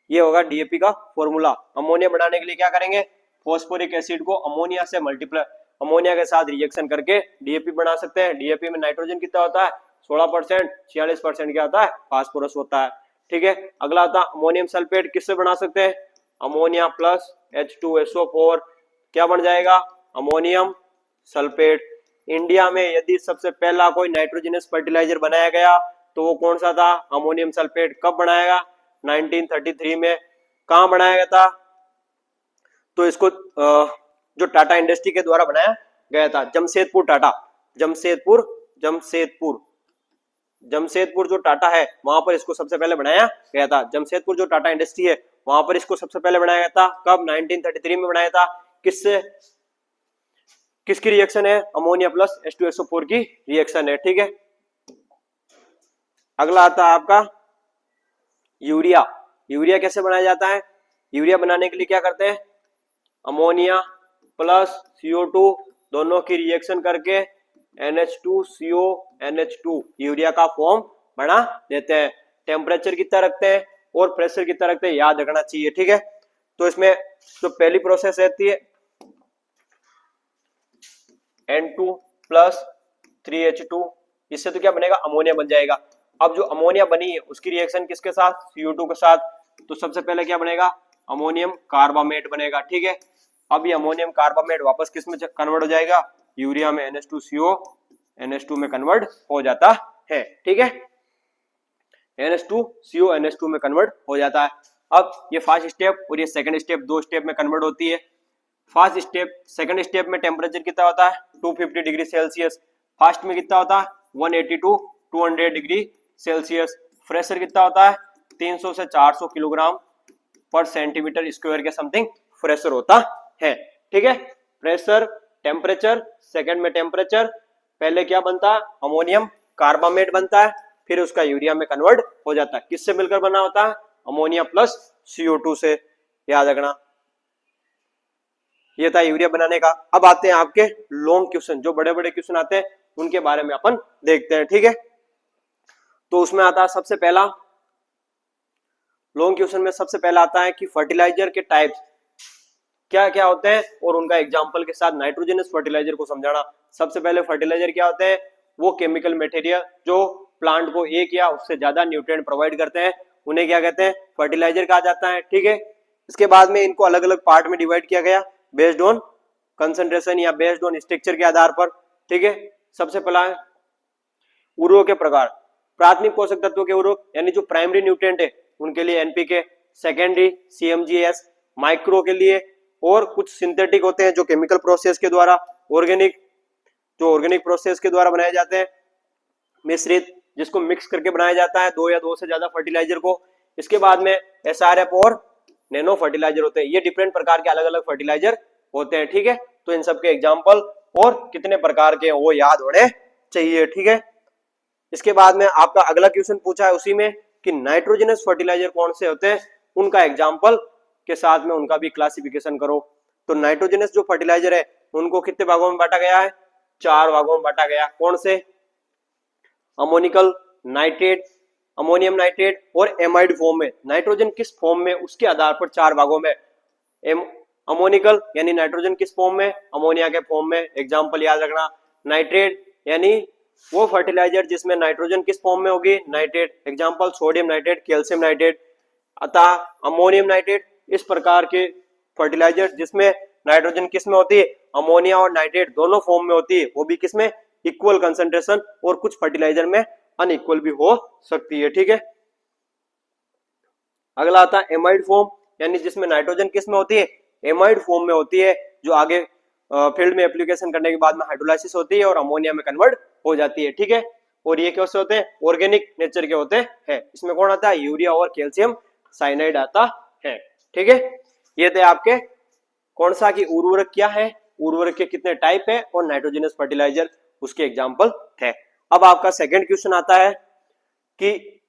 ये होगा डीएपी का फॉर्मूला। अमोनिया बनाने के लिए क्या करेंगे, फॉस्फोरिक एसिड को अमोनिया से मल्टीप्लाई, अमोनिया के साथ रिएक्शन करके डीएपी बना सकते हैं। डीएपी में नाइट्रोजन कितना होता है 16%, 46% क्या होता है फास्फोरस होता है। ठीक है, अगला आता है अमोनियम सल्फेट, किससे बना सकते हैं, अमोनिया प्लस H2SO4 क्या बन जाएगा, अमोनियम सल्फेट। इंडिया में यदि सबसे पहला कोई नाइट्रोजनस फर्टिलाइजर बनाया गया तो वो कौन सा था, अमोनियम सल्फेट। कब बनाया गया, 1933 में। कहां बनाया गया था, तो इसको जो टाटा इंडस्ट्री के द्वारा बनाया गया था, जमशेदपुर टाटा, जमशेदपुर जो टाटा है वहां पर इसको सबसे पहले बनाया गया था। जमशेदपुर जो टाटा इंडस्ट्री है वहां पर इसको सबसे पहले बनाया गया था। कब, 1933 में बनाया था। किससे, किसकी रिएक्शन है, अमोनिया प्लस H2SO4 की रिएक्शन है। ठीक है, अगला आता है आपका यूरिया। यूरिया कैसे बनाया जाता है, यूरिया बनाने के लिए क्या करते हैं, अमोनिया प्लस CO2 दोनों की रिएक्शन करके NH2CO NH2 यूरिया का फॉर्म बना देते हैं। टेम्परेचर कितना रखते हैं और प्रेशर कितना रखते हैं याद रखना चाहिए। ठीक है, तो इसमें जो पहली प्रोसेस रहती है N2 प्लस 3H2, इससे तो क्या बनेगा, अमोनिया बन जाएगा। अब जो अमोनिया बनी है उसकी रिएक्शन किसके साथ, CO2 के साथ, तो सबसे पहले क्या बनेगा, अमोनियम कार्बामेट बनेगा। ठीक है, अब ये अमोनियम कार्बामेट वापस किस में कन्वर्ट हो जाएगा, यूरिया में NH2CO NH2 में कन्वर्ट हो जाता है। ठीक है, NH2CO NH2 में कन्वर्ट हो जाता है। अब ये फर्स्ट स्टेप और ये सेकंड स्टेप, दो स्टेप में कन्वर्ट होती है। फर्स्ट स्टेप, सेकंड स्टेप में टेम्परेचर कितना होता है 250 डिग्री सेल्सियस, फर्स्ट में कितना होता है 180 टू 200 डिग्री सेल्सियस। प्रेशर कितना होता है 300 से 400 किलोग्राम पर सेंटीमीटर स्क्वायर के समथिंग प्रेशर होता है। ठीक है, प्रेशर, टेम्परेचर, सेकंड में टेम्परेचर, पहले क्या बनता है अमोनियम कार्बामेट बनता है, फिर उसका यूरिया में कन्वर्ट हो जाता है। किससे मिलकर बना होता है, अमोनिया प्लस CO2 से, याद रखना। ये था यूरिया बनाने का। अब आते हैं आपके लॉन्ग क्वेश्चन, जो बड़े बड़े क्वेश्चन आते हैं उनके बारे में अपन देखते हैं। ठीक है, तो उसमें आता है सबसे पहला, लॉन्ग क्वेश्चन में सबसे पहला आता है कि फर्टिलाइजर के टाइप्स क्या क्या होते हैं और उनका एग्जांपल के साथ नाइट्रोजनस फर्टिलाइजर को समझाना। सबसे पहले फर्टिलाइजर क्या होते हैं, वो केमिकल मटेरियल जो प्लांट को एक या उससे ज्यादा न्यूट्रिएंट प्रोवाइड करते हैं, उन्हें क्या कहते हैं, फर्टिलाइजर कहा जाता है। ठीक है, इसके बाद में इनको अलग अलग पार्ट में डिवाइड किया गया बेस्ड ऑन कंसंट्रेशन या बेस्ड ऑन स्ट्रक्चर के आधार पर। ठीक है, सबसे पहला है उर्वरक के प्रकार। प्राथमिक पोषक तत्वों के उर्वरक यानी जो प्राइमरी न्यूट्रिएंट है उनके लिए NPK, सेकेंडरी CMGS, माइक्रो के लिए, और कुछ सिंथेटिक होते हैं जो केमिकल प्रोसेस के द्वारा, ऑर्गेनिक जो ऑर्गेनिक प्रोसेस के द्वारा बनाए जाते हैं, मिश्रित जिसको मिक्स करके बनाया जाता है दो या दो से ज्यादा फर्टिलाइजर को। इसके बाद में SRF और नैनो फर्टिलाइजर होते हैं। ये डिफरेंट प्रकार के अलग अलग फर्टिलाइजर होते हैं। ठीक है, तो इन सब के एग्जाम्पल और कितने प्रकार के वो याद होने चाहिए। ठीक है, इसके बाद में आपका अगला क्वेश्चन पूछा है उसी में कि नाइट्रोजनस फर्टिलाइजर कौन से होते हैं, उनका एग्जाम्पल के साथ में उनका भी क्लासिफिकेशन करो। तो नाइट्रोजनस जो फर्टिलाइजर है उनको कितने भागों में बांटा गया है, 4 भागों में बांटा गया। कौन से, अमोनिकल नाइट्रेट, अमोनियम नाइट्रेट और एमाइड फॉर्म में। नाइट्रोजन किस फॉर्म में, उसके आधार पर 4 भागों में। अमोनिकल यानी नाइट्रोजन किस फॉर्म में, अमोनिया के फॉर्म में। एग्जाम्पल याद रखना, नाइट्रेट यानी वो फर्टिलाइजर जिसमें नाइट्रोजन किस फॉर्म में होगी, nitrate. Example sodium nitrate, calcium nitrate. अतः अमोनियम नाइट्रेट इस प्रकार के फर्टिलाइजर जिसमें नाइट्रोजन किस में होती है, अमोनिया और नाइट्रेट दोनों फॉर्म में होती है, वो भी किसमें, इक्वल कंसंट्रेशन, और कुछ फर्टिलाइजर में अनइक्वल भी हो सकती है। ठीक है, अगला आता है एमाइड फॉर्म, यानी जिसमें नाइट्रोजन किस में होती है, एमाइड फॉर्म में होती है, जो आगे फील्ड में एप्लीकेशन करने के बाद में हाइड्रोलाइसिस होती है और अमोनिया में कन्वर्ट हो जाती है। ठीक है, और ये कैसे होते हैं, ऑर्गेनिक नेचर के होते हैं। इसमें कौन आता है, यूरिया और कैल्शियम साइनाइड आता है। ठीक है, ये थे आपके कौन सा की उर्वरक क्या है, उर्वरक के कितने टाइप है और नाइट्रोजनस फर्टिलाइजर उसके एग्जाम्पल थे। अब आपका सेकंड क्वेश्चन आता है कि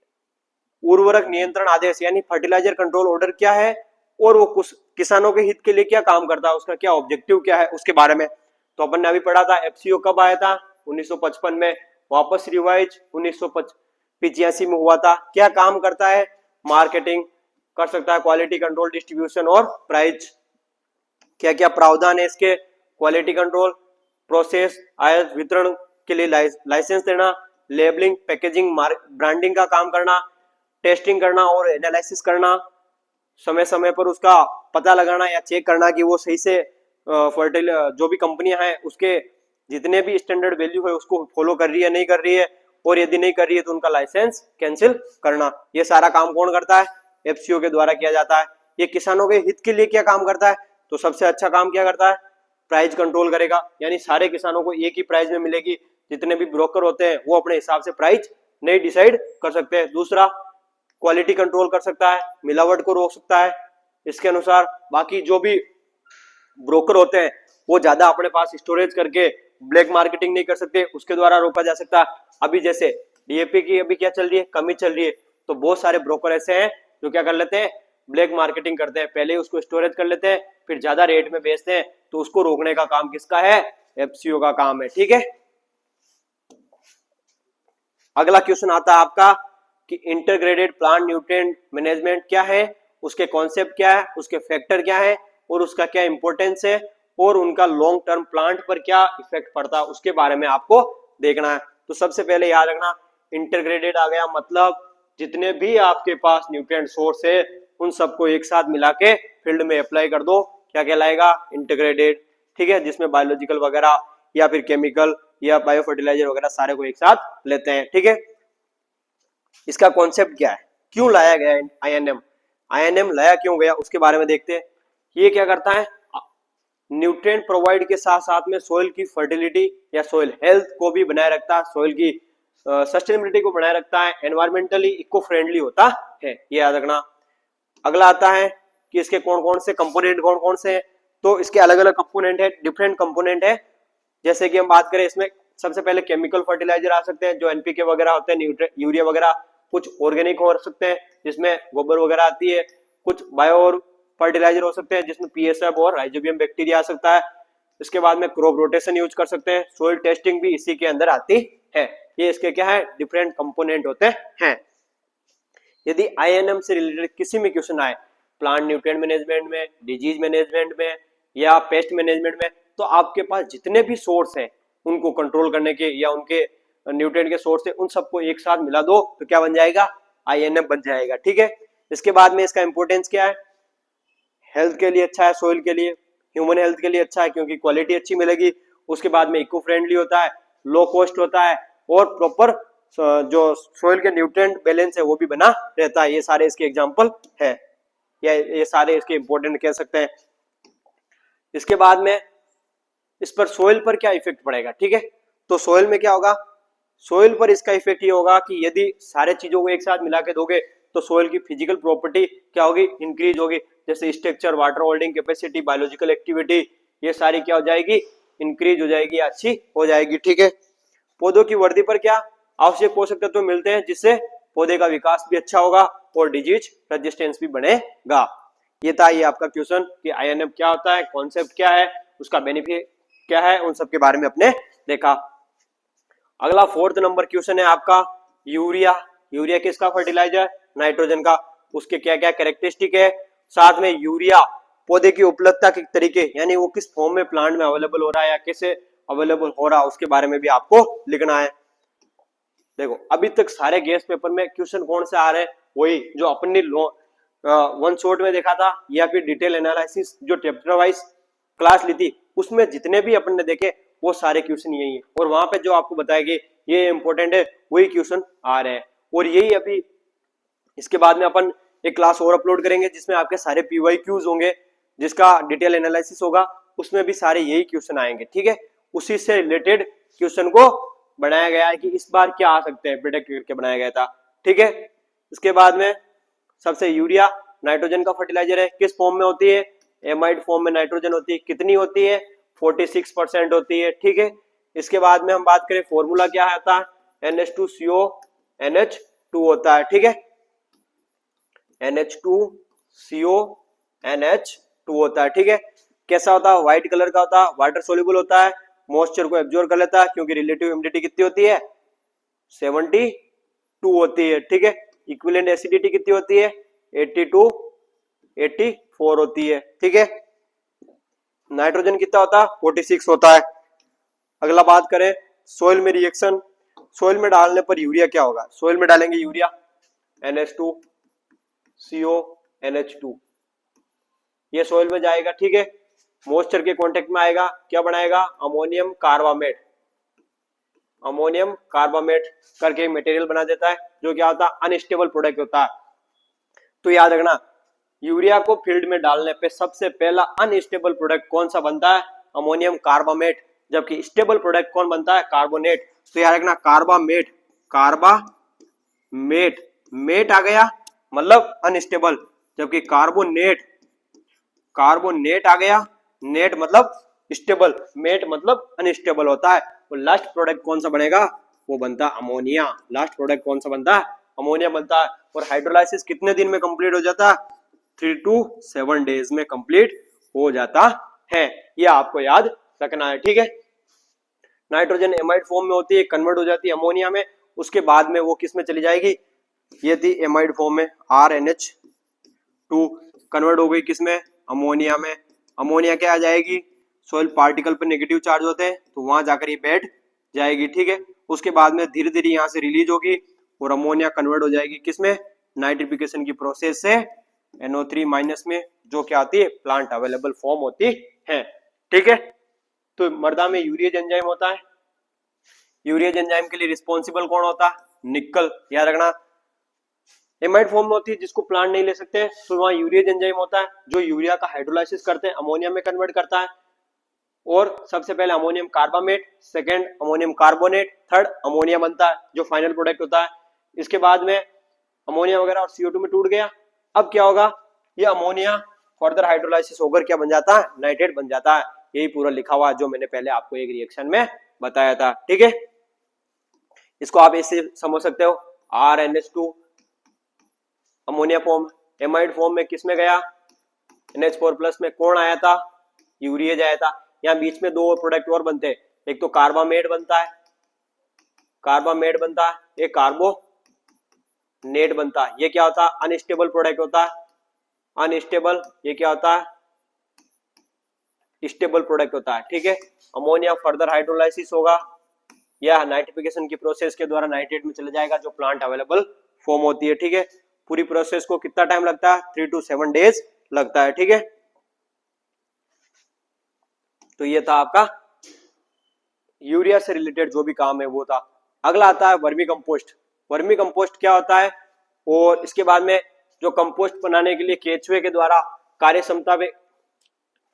उर्वरक नियंत्रण आदेश यानी फर्टिलाइजर कंट्रोल ऑर्डर क्या है और वो कुछ किसानों के हित के लिए क्या काम करता है, उसका क्या ऑब्जेक्टिव क्या है, उसके बारे में। तो अपन ने अभी पढ़ा था, FCO कब आया था, 1955 में, वापस रिवाइज 1985 में हुआ था। क्या काम करता है, मार्केटिंग, कर सकता है क्वालिटी कंट्रोल, डिस्ट्रीब्यूशन और प्राइस। क्या क्या प्रावधान है इसके? क्वालिटी कंट्रोल, प्रोसेस, आयात वितरण के लिए लाइसेंस देना, लेबलिंग, पैकेजिंग, ब्रांडिंग का काम करना, टेस्टिंग करना और एनालिसिस करना, समय समय पर उसका पता लगाना या चेक करना कि वो सही से फर्टिल जो भी कंपनियां हैं उसके जितने भी स्टैंडर्ड वैल्यू है उसको फॉलो कर रही है नहीं कर रही है, और यदि नहीं कर रही है तो उनका लाइसेंस कैंसिल करना। ये सारा काम कौन करता है? एफसीओ के द्वारा किया जाता है। ये किसानों के हित के लिए क्या काम करता है? तो सबसे अच्छा काम क्या करता है? प्राइस कंट्रोल करेगा, यानी सारे किसानों को एक ही प्राइस में मिलेगी। जितने भी ब्रोकर होते हैं वो अपने हिसाब से प्राइस नहीं डिसाइड कर सकते हैं। दूसरा, क्वालिटी कंट्रोल कर सकता है, मिलावट को रोक सकता है इसके अनुसार। बाकी जो भी ब्रोकर होते हैं वो ज्यादा अपने पास स्टोरेज करके ब्लैक मार्केटिंग नहीं कर सकते, उसके द्वारा रोका जा सकता है। अभी जैसे डीएपी की अभी क्या चल रही है? कमी चल रही है, तो बहुत सारे ब्रोकर ऐसे हैं जो क्या कर लेते हैं? ब्लैक मार्केटिंग करते हैं, पहले उसको स्टोरेज कर लेते हैं फिर ज्यादा रेट में बेचते हैं। तो उसको रोकने का काम किसका है? एफसीओ का काम है। ठीक है, अगला क्वेश्चन आता है आपका कि इंटीग्रेटेड प्लांट न्यूट्रिएंट मैनेजमेंट क्या है, उसके कॉन्सेप्ट क्या है, उसके फैक्टर क्या है और उसका क्या इंपॉर्टेंस है और उनका लॉन्ग टर्म प्लांट पर क्या इफेक्ट पड़ता है उसके बारे में आपको देखना है। तो सबसे पहले याद रखना, इंटीग्रेटेड आ गया मतलब जितने भी आपके पास न्यूट्रिएंट सोर्स है उन सबको एक साथ मिला के फील्ड में अप्लाई कर दो, क्या कहलाएगा? इंटीग्रेटेड। ठीक है, जिसमें बायोलॉजिकल वगैरह या फिर केमिकल या बायो फर्टिलाइजर वगैरह सारे को एक साथ लेते हैं। ठीक है, इसका कॉन्सेप्ट क्या है, क्यों लाया गया आईएनएम, आईएनएम लाया क्यों गया उसके बारे में देखते हैं। ये क्या करता है? न्यूट्रिएंट प्रोवाइड के साथ साथ में सोइल की फर्टिलिटी या सोइल हेल्थ को भी बनाए रखता है, सोइल की सस्टेनेबिलिटी को बनाए रखता है, एनवायरमेंटली इको फ्रेंडली होता है, ये याद रखना। अगला आता है कि इसके कौन कौन से कंपोनेंट कौन कौन से हैं। तो इसके अलग अलग कंपोनेंट है, डिफरेंट कंपोनेंट है। जैसे कि हम बात करें इसमें सबसे पहले केमिकल फर्टिलाइजर आ सकते हैं जो एनपीके वगैरह होते हैं, यूरिया वगैरह। कुछ ऑर्गेनिक हो सकते हैं जिसमें गोबर वगैरह आती है। कुछ बायो फर्टिलाइजर हो सकते हैं जिसमें पीएसएफ और राइजोबियम बैक्टीरिया आ सकता है। इसके बाद में क्रॉप रोटेशन यूज कर सकते हैं, सोइल टेस्टिंग भी इसी के अंदर आती है। ये इसके क्या है? डिफरेंट कंपोनेंट होते हैं। यदि आईएनएम से रिलेटेड किसी में क्वेश्चन आए, प्लांट न्यूट्रिएंट मैनेजमेंट में, डिजीज मैनेजमेंट में या पेस्ट मैनेजमेंट में, तो आपके पास जितने भी सोर्स हैं उनको कंट्रोल करने के या उनके न्यूट्रिएंट के सोर्स है उन सबको एक साथ मिला दो तो क्या बन जाएगा? आईएनएम बन जाएगा। ठीक है, इसके बाद में इसका इंपोर्टेंस क्या है? हेल्थ के लिए अच्छा है, सोइल के लिए, ह्यूमन हेल्थ के लिए अच्छा है क्योंकि क्वालिटी अच्छी मिलेगी। उसके बाद में इको फ्रेंडली होता है, लो कॉस्ट होता है और प्रॉपर जो सोइल के न्यूट्रिएंट बैलेंस है वो भी बना रहता है। ये सारे इसके एग्जांपल है या ये सारे इसके इंपॉर्टेंट कह सकते हैं। इसके बाद में इस पर सोइल पर क्या इफेक्ट पड़ेगा? ठीक है, तो सोइल में क्या होगा? सोइल पर इसका इफेक्ट ये होगा कि यदि सारे चीजों को एक साथ मिला के दोगे तो सोइल की फिजिकल प्रॉपर्टी क्या होगी? इंक्रीज होगी। जैसे structure, water holding capacity, biological activity, ये सारी क्या हो जाएगी? इंक्रीज हो जाएगी, अच्छी हो जाएगी। ठीक है, पौधों की वृद्धि पर क्या आवश्यक पोषक तत्व मिलते हैं जिससे पौधे का विकास भी अच्छा होगा और डिजीज रेजिस्टेंस भी बढ़ेगा। ये था ये आपका क्वेश्चन कि आईएनएम क्या होता है, कॉन्सेप्ट क्या है, उसका बेनिफिट क्या है, उन सब के बारे में अपने देखा। अगला 4th नंबर क्वेश्चन है आपका यूरिया। यूरिया किसका फर्टिलाइजर? नाइट्रोजन का। उसके क्या क्या कैरेक्टरिस्टिक है, साथ में यूरिया पौधे की उपलब्धता के तरीके, यानी वो किस फॉर्म में प्लांट में अवेलेबल हो रहा है या कैसे अवेलेबल हो रहा है उसके बारे में भी आपको लिखना है। देखो अभी तक सारे गेस पेपर में क्वेश्चन कौन से आ रहे हैं? वही जो अपनी वन शॉट में देखा था या फिर डिटेल एनालिसिस जो चैप्टर वाइज क्लास ली थी उसमें जितने भी अपन ने देखे वो सारे क्वेश्चन यही है, और वहां पे जो आपको बताया कि ये इंपॉर्टेंट है वही क्वेश्चन आ रहे हैं। और यही अभी इसके बाद में अपन एक क्लास और अपलोड करेंगे जिसमें आपके सारे पीवाईक्यूज होंगे, जिसका डिटेल एनालिसिस होगा, उसमें भी सारे यही क्वेश्चन आएंगे। ठीक है, उसी से रिलेटेड क्वेश्चन को बनाया गया है कि इस बार क्या आ सकते हैं, प्रेडिक्ट करके बनाया गया था। ठीक है, इसके बाद में सबसे यूरिया नाइट्रोजन का फर्टिलाइजर है, किस फॉर्म में होती है? एमाइड फॉर्म में नाइट्रोजन होती है। कितनी होती है? 46% होती है। ठीक है, इसके बाद में हम बात करें फॉर्मूला क्या होता है? NH2CO NH2 होता है। ठीक है, NH2CO NH2 होता है। ठीक है, कैसा होता है? व्हाइट कलर का होता है, वाटर सोल्यूबल होता है, मॉइस्चर को एब्जॉर्ब कर लेता है क्योंकि रिलेटिव ह्यूमिडिटी कितनी होती है? 72 होती है। ठीक है, इक्विवेलेंट एसिडिटी कितनी होती है? 82 84 होती है, ठीक है। नाइट्रोजन कितना होता है, 46 होता है। अगला बात करें सोइल में रिएक्शन, सोइल में डालने पर यूरिया क्या होगा, सोइल में डालेंगे यूरिया NH2 CO NH2, ये सोइल में जाएगा, ठीक है। मॉइस्चर के कांटेक्ट में आएगा, क्या बनाएगा, अमोनियम कार्बामेट, अमोनियम कार्बामेट करके मटेरियल बना देता है, जो क्या होता है, अनस्टेबल प्रोडक्ट होता है। तो याद रखना, यूरिया को फील्ड में डालने पे सबसे पहला अनस्टेबल प्रोडक्ट कौन सा बनता है, अमोनियम कार्बामेट, जबकि स्टेबल प्रोडक्ट कौन बनता है, कार्बोनेट। तो याद रखना कार्बामेट, कार्बामेट, मेट आ गया मतलब अनस्टेबल, जबकि कार्बोनेट, कार्बोनेट आ गया, नेट मतलब स्टेबल, मेट मतलब अनस्टेबल होता है। तो लास्ट प्रोडक्ट कौन सा बनेगा, वो बनता है अमोनिया। लास्ट प्रोडक्ट कौन सा बनता है, अमोनिया बनता है। और हाइड्रोलाइसिस कितने दिन में कंप्लीट हो जाता है, 3 to 7 डेज में कंप्लीट हो जाता है। ये आपको याद रखना है, ठीक है। नाइट्रोजन एमाइड फॉर्म में होती है, कन्वर्ट हो जाती है अमोनिया में, उसके बाद में वो किस में चली जाएगी, ये थी एमाइड फॉर्म में, RNH2 कन्वर्ट हो गई किस में, अमोनिया में। अमोनिया क्या आ जाएगी, सोइल पार्टिकल पर नेगेटिव चार्ज होते हैं तो वहां जाकर ये बैठ जाएगी, ठीक है। उसके बाद में धीरे धीरे यहाँ से रिलीज होगी और अमोनिया कन्वर्ट हो जाएगी किसमें, नाइट्रिफिकेशन की प्रोसेस से NO3 माइनस में, जो क्या आती है, प्लांट अवेलेबल फॉर्म होती है, ठीक है। तो मृदा में यूरियज एंजाइम होता है, यूरियज एंजाइम के लिए रिस्पॉन्सिबल कौन होता है, निकल। याद रखना एमाइड फॉर्म में होती है जिसको प्लांट नहीं ले सकते, तो वहां यूरियज एंजाइम होता है जो यूरिया का हाइड्रोलाइसिस करते हैं, अमोनिया में कन्वर्ट करता है। और सबसे पहले ammonium carbamate, second ammonium carbonate, third ammonia बनता है जो फाइनल प्रोडक्ट होता है। इसके बाद में अमोनिया वगैरह और CO2 में टूट गया, अब क्या होगा, ये अमोनिया फर्दर हाइड्रोलाइसिस होकर क्या बन जाता है, नाइट्रेट बन जाता है। यही पूरा लिखा हुआ है जो मैंने पहले आपको एक रिएक्शन में बताया था, ठीक है। इसको आप ऐसे समझ सकते हो, RNH2 ammonia form, amide form में किस में गया, NH4 प्लस में कौन आया था, यूरियज आया था। यहाँ बीच में दो प्रोडक्ट और बनते हैं, एक तो कार्बामेट बनता है, कार्बामेट बनता है, एक कार्बोनेट बनता है। ये क्या होता है, अनस्टेबल प्रोडक्ट होता है, अनस्टेबल, ये क्या होता है, स्टेबल प्रोडक्ट होता है, ठीक है। अमोनिया फर्दर हाइड्रोलाइसिस होगा या नाइट्रिफिकेशन की प्रोसेस के द्वारा नाइट्रेट में चले जाएगा जो प्लांट अवेलेबल फॉर्म होती है, ठीक है। पूरी प्रोसेस को कितना टाइम लगता है, 3 to 7 डेज लगता है, ठीक है। तो ये था आपका यूरिया से रिलेटेड जो भी काम है वो था। अगला आता है वर्मी कंपोस्ट। वर्मी कंपोस्ट क्या होता है, और इसके बाद में जो कंपोस्ट बनाने के लिए केचुए के द्वारा कार्य क्षमता में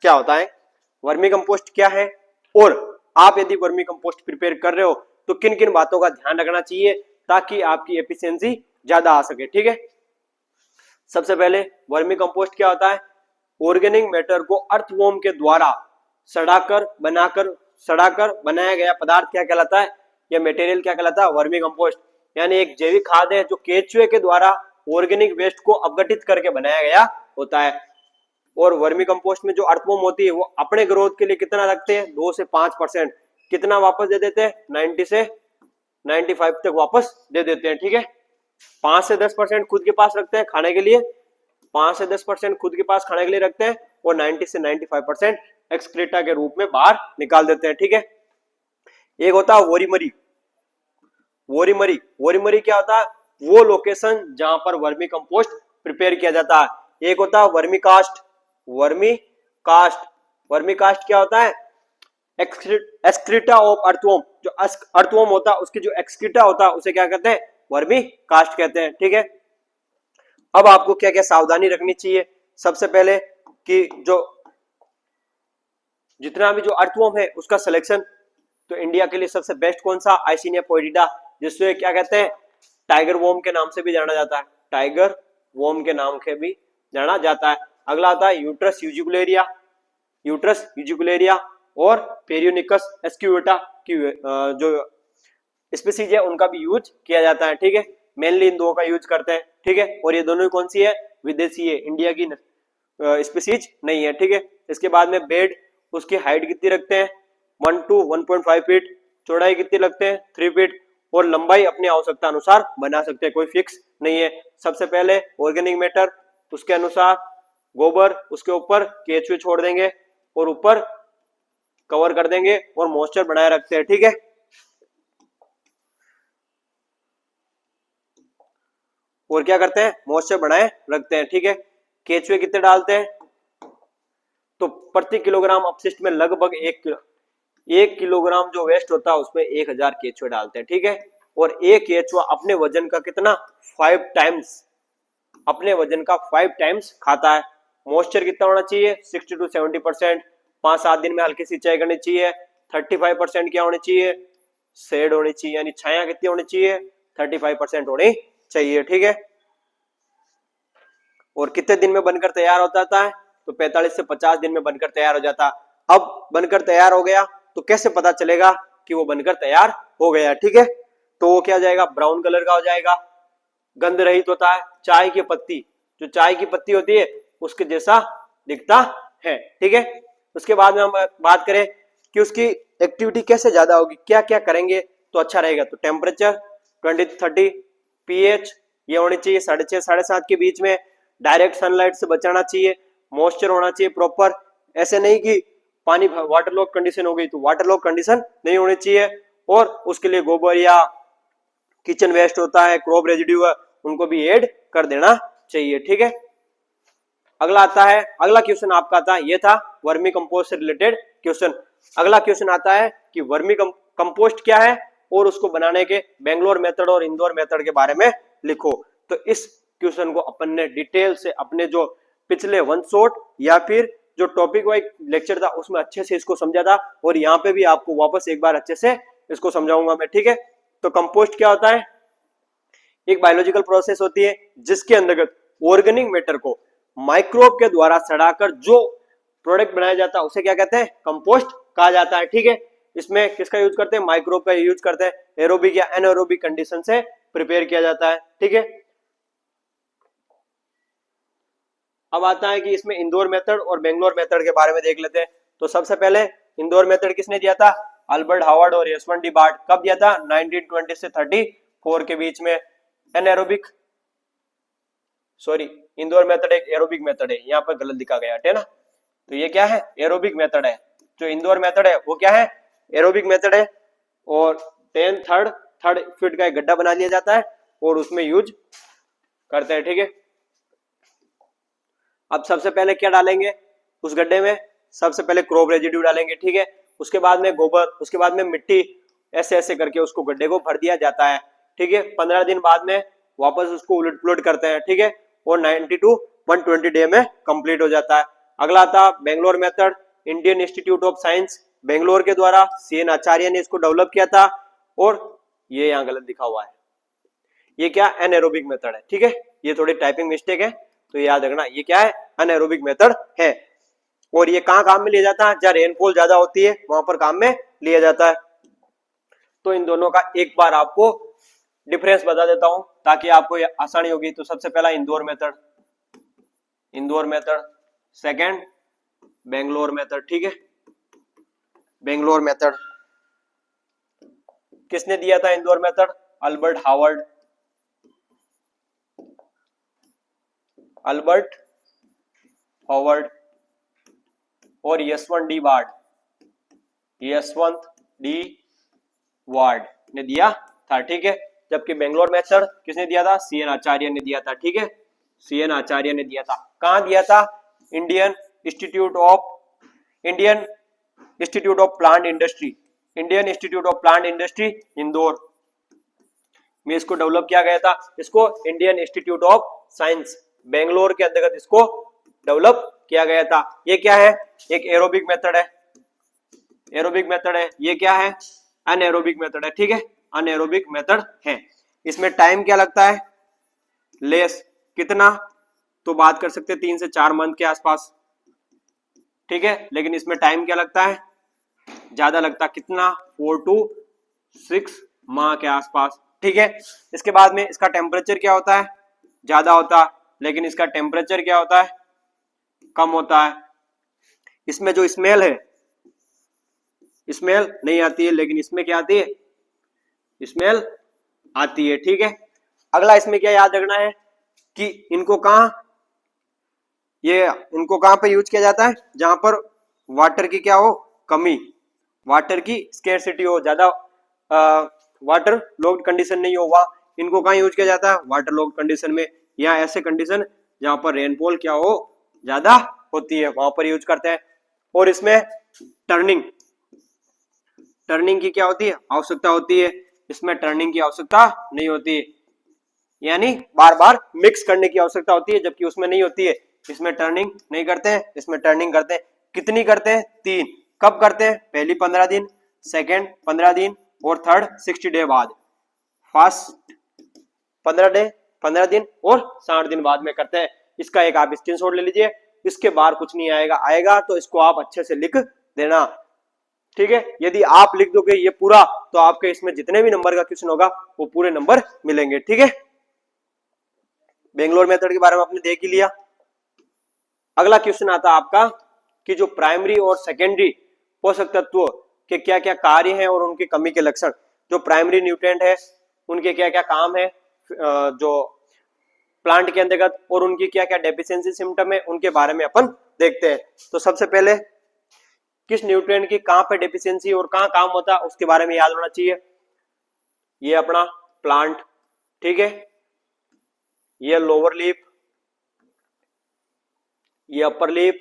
क्या होता है, वर्मी कंपोस्ट क्या है, और आप यदि वर्मी कंपोस्ट प्रिपेयर कर रहे हो तो किन किन बातों का ध्यान रखना चाहिए ताकि आपकी एफिशिएंसी ज्यादा आ सके, ठीक है। सबसे पहले वर्मी कंपोस्ट क्या होता है, ऑर्गेनिक मैटर को अर्थवॉर्म के द्वारा सड़ाकर बनाया गया पदार्थ क्या कहलाता है, यह मटेरियल क्या कहलाता है, वर्मी कंपोस्ट। यानी एक जैविक खाद है जो केचुए के द्वारा ऑर्गेनिक वेस्ट को अपघटित करके बनाया गया होता है। और वर्मी कंपोस्ट में जो अर्थवॉर्म होती है वो अपने ग्रोथ के लिए कितना रखते हैं, 2 से 5%, कितना वापस दे देते हैं, 90 से 95 तक वापस दे देते हैं, ठीक है। 5 से 10% खुद के पास रखते हैं खाने के लिए, 5 से 10% खुद के पास खाने के लिए रखते हैं, और 90 से 95% एक्सक्रीटा के रूप में बाहर निकाल देते हैं, ठीक है। एक होता है वोरीमरी, वोरीमरी, वोरीमरी क्या होता है, वो लोकेशन जहां पर वर्मी कंपोस्ट प्रिपेयर किया जाता है। एक होता है vermicast, vermicast, vermicast क्या होता है, एक्सक्रीटा ऑफ अर्थवॉर्म, जो अर्थवॉर्म होता है उसकी जो एक्सक्रीटा होता है उसे क्या कहते हैं, वर्मी कास्ट कहते हैं, ठीक है। अब आपको क्या क्या सावधानी रखनी चाहिए, सबसे पहले कि जो जितना भी जो अर्थवॉर्म है उसका सिलेक्शन, तो इंडिया के लिए सबसे बेस्ट कौन सा, आइसिनिया पोइडिडा, जिससे क्या कहते हैं, टाइगर वॉर्म के नाम से भी जाना जाता है, टाइगर वॉर्म के नाम से भी जाना जाता है। अगला आता है यूट्रस यूजिकुलेरिया, यूट्रस यूजिकुलेरिया और पेरियोनिकस एस्क्यूटा की जो स्पीसीज है उनका भी यूज किया जाता है, ठीक है। मेनली इन दो का यूज करते हैं, ठीक है। और ये दोनों कौन सी है, विदेशी है, इंडिया की स्पीसीज नहीं है, ठीक है। इसके बाद में बेड, उसकी हाइट कितनी रखते हैं, 1 to 1.5 फीट, चौड़ाई कितनी रखते हैं, 3 फीट, और लंबाई अपनी आवश्यकता अनुसार बना सकते हैं, कोई फिक्स नहीं है। सबसे पहले ऑर्गेनिक मैटर, उसके अनुसार गोबर, उसके ऊपर केचुए छोड़ देंगे और ऊपर कवर कर देंगे और मॉइस्चर बनाए रखते हैं। ठीक है, और क्या करते हैं, मॉइस्चर बनाए रखते हैं। ठीक है, केचुए कितने डालते हैं, तो प्रति किलोग्राम अपशिष्ट में लगभग 1 किलोग्राम जो वेस्ट होता है उसमें 1000 केचुए डालते हैं। ठीक है, और एक केचुआ अपने वजन का कितना, 5 टाइम्स, अपने वजन का 5 टाइम्स खाता है। मॉइस्चर कितना होना चाहिए, 60 to 70%। 5-7 दिन में हल्की सिंचाई करनी चाहिए। 35% क्या होनी चाहिए, शेड होनी चाहिए, यानी छाया कितनी होनी चाहिए, 35% होनी चाहिए। ठीक है, और कितने दिन में बनकर तैयार हो जाता है, तो 45 से 50 दिन में बनकर तैयार हो जाता है। अब बनकर तैयार हो गया तो कैसे पता चलेगा कि वो बनकर तैयार हो गया। ठीक है, तो वो क्या जाएगा, ब्राउन कलर का हो जाएगा, गंध रहित होता है, चाय की पत्ती, जो चाय की पत्ती होती है उसके जैसा दिखता है। ठीक है, उसके बाद में हम बात करें कि उसकी एक्टिविटी कैसे ज्यादा होगी, क्या क्या करेंगे तो अच्छा रहेगा, तो टेम्परेचर 20-30, पीएच ये होनी चाहिए 6.5-7.5 के बीच में, डायरेक्ट सनलाइट से बचाना चाहिए, मॉइस्चर होना चाहिए प्रॉपर, ऐसे नहीं कि पानी वाटर लॉक कंडीशन हो गई तो वाटर लॉक कंडीशन नहीं होनी चाहिए, और उसके लिए गोबर या किचन वेस्ट होता है, क्रॉप रेजिड्यू है, उनको भी ऐड कर देना चाहिए। ठीक है, अगला आता है, अगला क्वेश्चन आपका आता है, ये था वर्मी कंपोस्ट से रिलेटेड क्वेश्चन। अगला क्वेश्चन आता है कि वर्मी कंपोस्ट क्या है और उसको बनाने के बेंगलोर मेथड और इंदौर मेथड के बारे में लिखो। तो इस क्वेश्चन को अपन ने डिटेल से अपने जो पिछले वन शॉट या फिर जो टॉपिक वाइज लेक्चर था उसमें अच्छे से इसको समझा था, और यहाँ पे भी आपको वापस एक बार अच्छे से इसको समझाऊंगा मैं। ठीक है, तो कंपोस्ट क्या होता है, एक बायोलॉजिकल प्रोसेस होती है जिसके अंतर्गत ऑर्गेनिक मैटर को माइक्रोब के द्वारा सड़ाकर जो प्रोडक्ट बनाया जाता है उसे क्या कहते हैं, कंपोस्ट कहा जाता है। ठीक है, इसमें किसका यूज करते हैं, माइक्रोब का यूज करते हैं, एरोबिक या एनारोबिक कंडीशन से प्रिपेयर किया जाता है। ठीक है, अब आता है कि इसमें इंदौर मेथड और बेंगलोर मेथड के बारे में देख लेते हैं। तो सबसे पहले इंदौर मेथड किसने दिया था, अल्बर्ट हावर्ड और यशवंत डी बार्ट। कब दिया था, 1920 से 34 के बीच में। एनारोबिक, सॉरी, इंदौर मेथड एक एरोबिक मेथड है, यहाँ पर गलत लिखा गया है ना, तो ये क्या है, एरोबिक मेथड है। जो इंदौर मेथड है वो क्या है, एरोबिक मेथड है, और 10 थर्ड फीट का एक गड्ढा बना लिया जाता है और उसमें यूज करते हैं। ठीक है, अब सबसे पहले क्या डालेंगे उस गड्ढे में, सबसे पहले क्रॉप रेजिड्यू डालेंगे। ठीक है, उसके बाद में गोबर, उसके बाद में मिट्टी, ऐसे ऐसे करके उसको गड्ढे को भर दिया जाता है। ठीक है, 15 दिन बाद में वापस उसको उलट पुलट करते हैं। ठीक है, और 90 to 120 डे में कंप्लीट हो जाता है। अगला था Bangalore method, Indian institute of science Bangalore के द्वारा CN आचार्य ने इसको डेवलप किया था, और ये यहाँ गलत लिखा हुआ है, ये क्या, एनारोबिक मेथड है। ठीक है, ये थोड़ी टाइपिंग मिस्टेक है तो याद रखना, ये क्या है, एनारोबिक मेथड है, और ये कहाँ काम में लिया जाता है, जहाँ रेनफॉल ज्यादा होती है वहां पर काम में लिया जाता है। तो इन दोनों का एक बार आपको डिफरेंस बता देता हूं ताकि आपको आसानी होगी। तो सबसे पहला Indore method, second Bangalore method. ठीक है, बेंगलोर मेथड किसने दिया था, इंदौर मेथड, अल्बर्ट हावर्ड और यशवंत डी वार्ड ने दिया था। ठीक है, जबकि बेंगलोर मेथड किसने दिया था, CN आचार्य ने दिया था। ठीक है, CN आचार्य ने दिया था। कहां दिया था, Indian institute of plant industry Indore में इसको डेवलप किया गया था। इसको Indian institute of science Bangalore के अंतर्गत इसको डेवलप किया गया था। ये क्या है, एक एरोबिक मेथड है, ये क्या है, अनएरोबिक मेथड है। ठीक है, अनएरोबिक मेथड है। इसमें टाइम क्या लगता है, लेस, कितना, तो बात कर सकते हैं 3 से 4 मंथ के आसपास। ठीक है, लेकिन इसमें टाइम क्या लगता है, ज्यादा लगता, कितना, 4 to 6 माह के आसपास। ठीक है, इसके बाद में इसका टेम्परेचर क्या होता है, ज्यादा होता है, लेकिन इसका टेम्परेचर क्या होता है, कम होता है। इसमें जो स्मेल है, स्मेल नहीं आती है, लेकिन इसमें क्या आती है, स्मेल आती है। ठीक है, अगला इसमें क्या याद रखना है कि इनको कहां ये इनको कहाँ पे यूज किया जाता है, जहां पर वाटर की क्या हो, कमी, वाटर की स्केर्सिटी हो, ज्यादा वाटर लॉक्ड कंडीशन नहीं हो, वहां इनको कहाँ यूज किया जाता है, वाटर लॉक्ड कंडीशन में, या ऐसे कंडीशन जहां पर रेनफॉल क्या हो, ज्यादा होती है, वहां पर यूज करते हैं। और इसमें टर्निंग टर्निंग की क्या होती है, आवश्यकता होती है, इसमें टर्निंग की आवश्यकता नहीं होती, यानी बार बार मिक्स करने की आवश्यकता होती है, जबकि उसमें नहीं होती है, इसमें टर्निंग नहीं करते हैं, इसमें टर्निंग करते हैं। कितनी करते हैं, 3। कब करते हैं, पहली 15 दिन, सेकेंड 15 दिन और थर्ड 60 डे बाद। फर्स्ट 15 दिन और 60 दिन बाद में करते हैं। इसका एक आप स्क्रीनशॉट ले लीजिए, इसके बाहर कुछ नहीं आएगा, आएगा तो इसको आप अच्छे से लिख देना, ठीक है। यदि आप लिख दोगे ये पूरा, तो आपके इसमें जितने भी नंबर का क्वेश्चन होगा वो पूरे नंबर मिलेंगे, ठीक है। बेंगलोर मेथड के बारे में आपने देख ही लिया। अगला क्वेश्चन आता है आपका कि जो प्राइमरी और सेकेंडरी पोषक तत्वों के क्या क्या कार्य हैं और उनकी कमी के लक्षण। जो प्राइमरी न्यूट्रिएंट है उनके क्या क्या काम है जो प्लांट के अंतर्गत, और उनकी क्या क्या डेफिशिएंसी सिम्टम है, उनके बारे में अपन देखते हैं। तो सबसे पहले किस न्यूट्रिएंट की कहां पे डेफिशिएंसी और कहां काम होता है उसके बारे में याद होना चाहिए। ये अपना प्लांट, ठीक है, ये लोअर लीफ, ये अपर लीफ,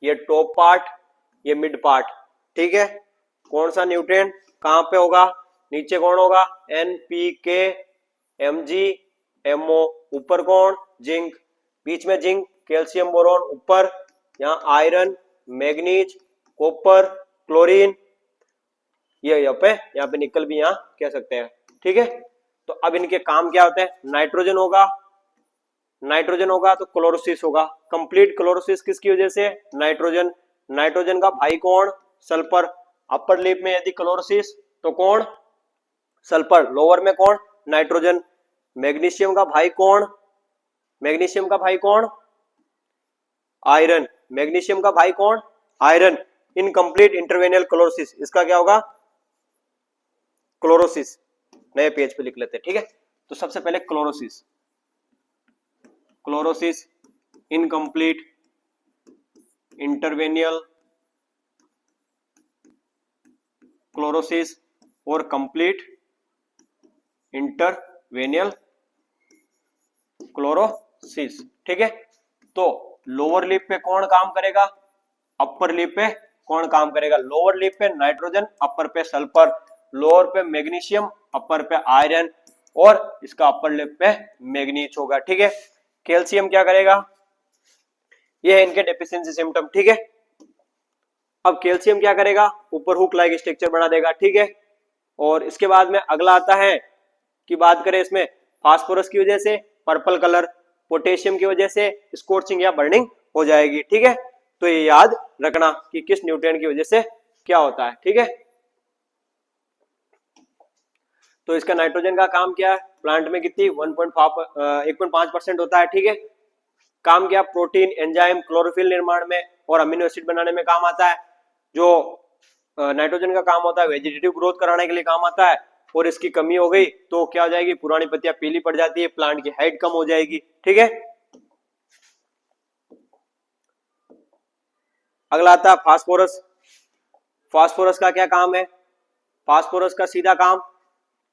ये टॉप पार्ट, ये मिड पार्ट, ठीक है। कौन सा न्यूट्रिएंट कहां पे होगा, नीचे कौन होगा, NPK, Mg, MO, ऊपर कौन, जिंक, बीच में जिंक, कैल्शियम बोरोन ऊपर, यहाँ आयरन, मैग्नीज, कॉपर, क्लोरीन, ये यहाँ पे निकल भी यहाँ कह सकते हैं, ठीक है। तो अब इनके काम क्या होते हैं, नाइट्रोजन होगा तो क्लोरोसिस होगा, कंप्लीट क्लोरोसिस किसकी वजह से, नाइट्रोजन, नाइट्रोजन का भाई कौन, सल्फर, अपर लिप में यदि क्लोरोसिस तो कौन, सल्फर, लोअर में कौन, नाइट्रोजन, मैग्नीशियम का भाई कौन, मैग्नीशियम का भाई कौन, आयरन, मैग्नीशियम का भाई कौन, आयरन, इनकम्प्लीट इंटरवेनियल क्लोरोसिस, इसका क्या होगा, क्लोरोसिस, नए पेज पे लिख लेते हैं, ठीक है। तो सबसे पहले क्लोरोसिस, इनकम्प्लीट इंटरवेनियल क्लोरोसिस और कंप्लीट इंटरवेनियल क्लोरोसिस, ठीक है। तो लोअर लिप पे कौन काम करेगा, अपर लिप पे कौन काम करेगा, लोअर लिप पे नाइट्रोजन, अपर पे सल्फर, लोअर पे मैग्नीशियम, अपर पे आयरन, और इसका अपर लिप पे मैग्नीज होगा, ठीक है। कैल्शियम क्या करेगा, ये है इनके डेफिशिएंसी सिम्टम, ठीक है। अब कैल्शियम क्या करेगा, ऊपर हुक लाइक स्ट्रक्चर बना देगा, ठीक है। और इसके बाद में अगला आता है कि बात करें इसमें फास्फोरस की वजह से पर्पल कलर, पोटेशियम की वजह से स्कॉर्चिंग या बर्निंग हो जाएगी, ठीक है। तो ये याद रखना कि किस न्यूट्रिएंट की वजह से क्या होता है, ठीक है। तो इसका नाइट्रोजन का काम क्या है, प्लांट में कितनी 1.5% होता है, ठीक है। काम क्या, प्रोटीन, एंजाइम, क्लोरोफिल निर्माण में और अमीनो एसिड बनाने में काम आता है। जो नाइट्रोजन का काम होता है वेजिटेटिव ग्रोथ कराने के लिए काम आता है, और इसकी कमी हो गई तो क्या हो जाएगी, पुरानी पत्तियां पीली पड़ जाती है, प्लांट की हाइट कम हो जाएगी, ठीक है। अगला आता है फास्फोरस। फास्फोरस का क्या काम है, फास्फोरस का सीधा काम,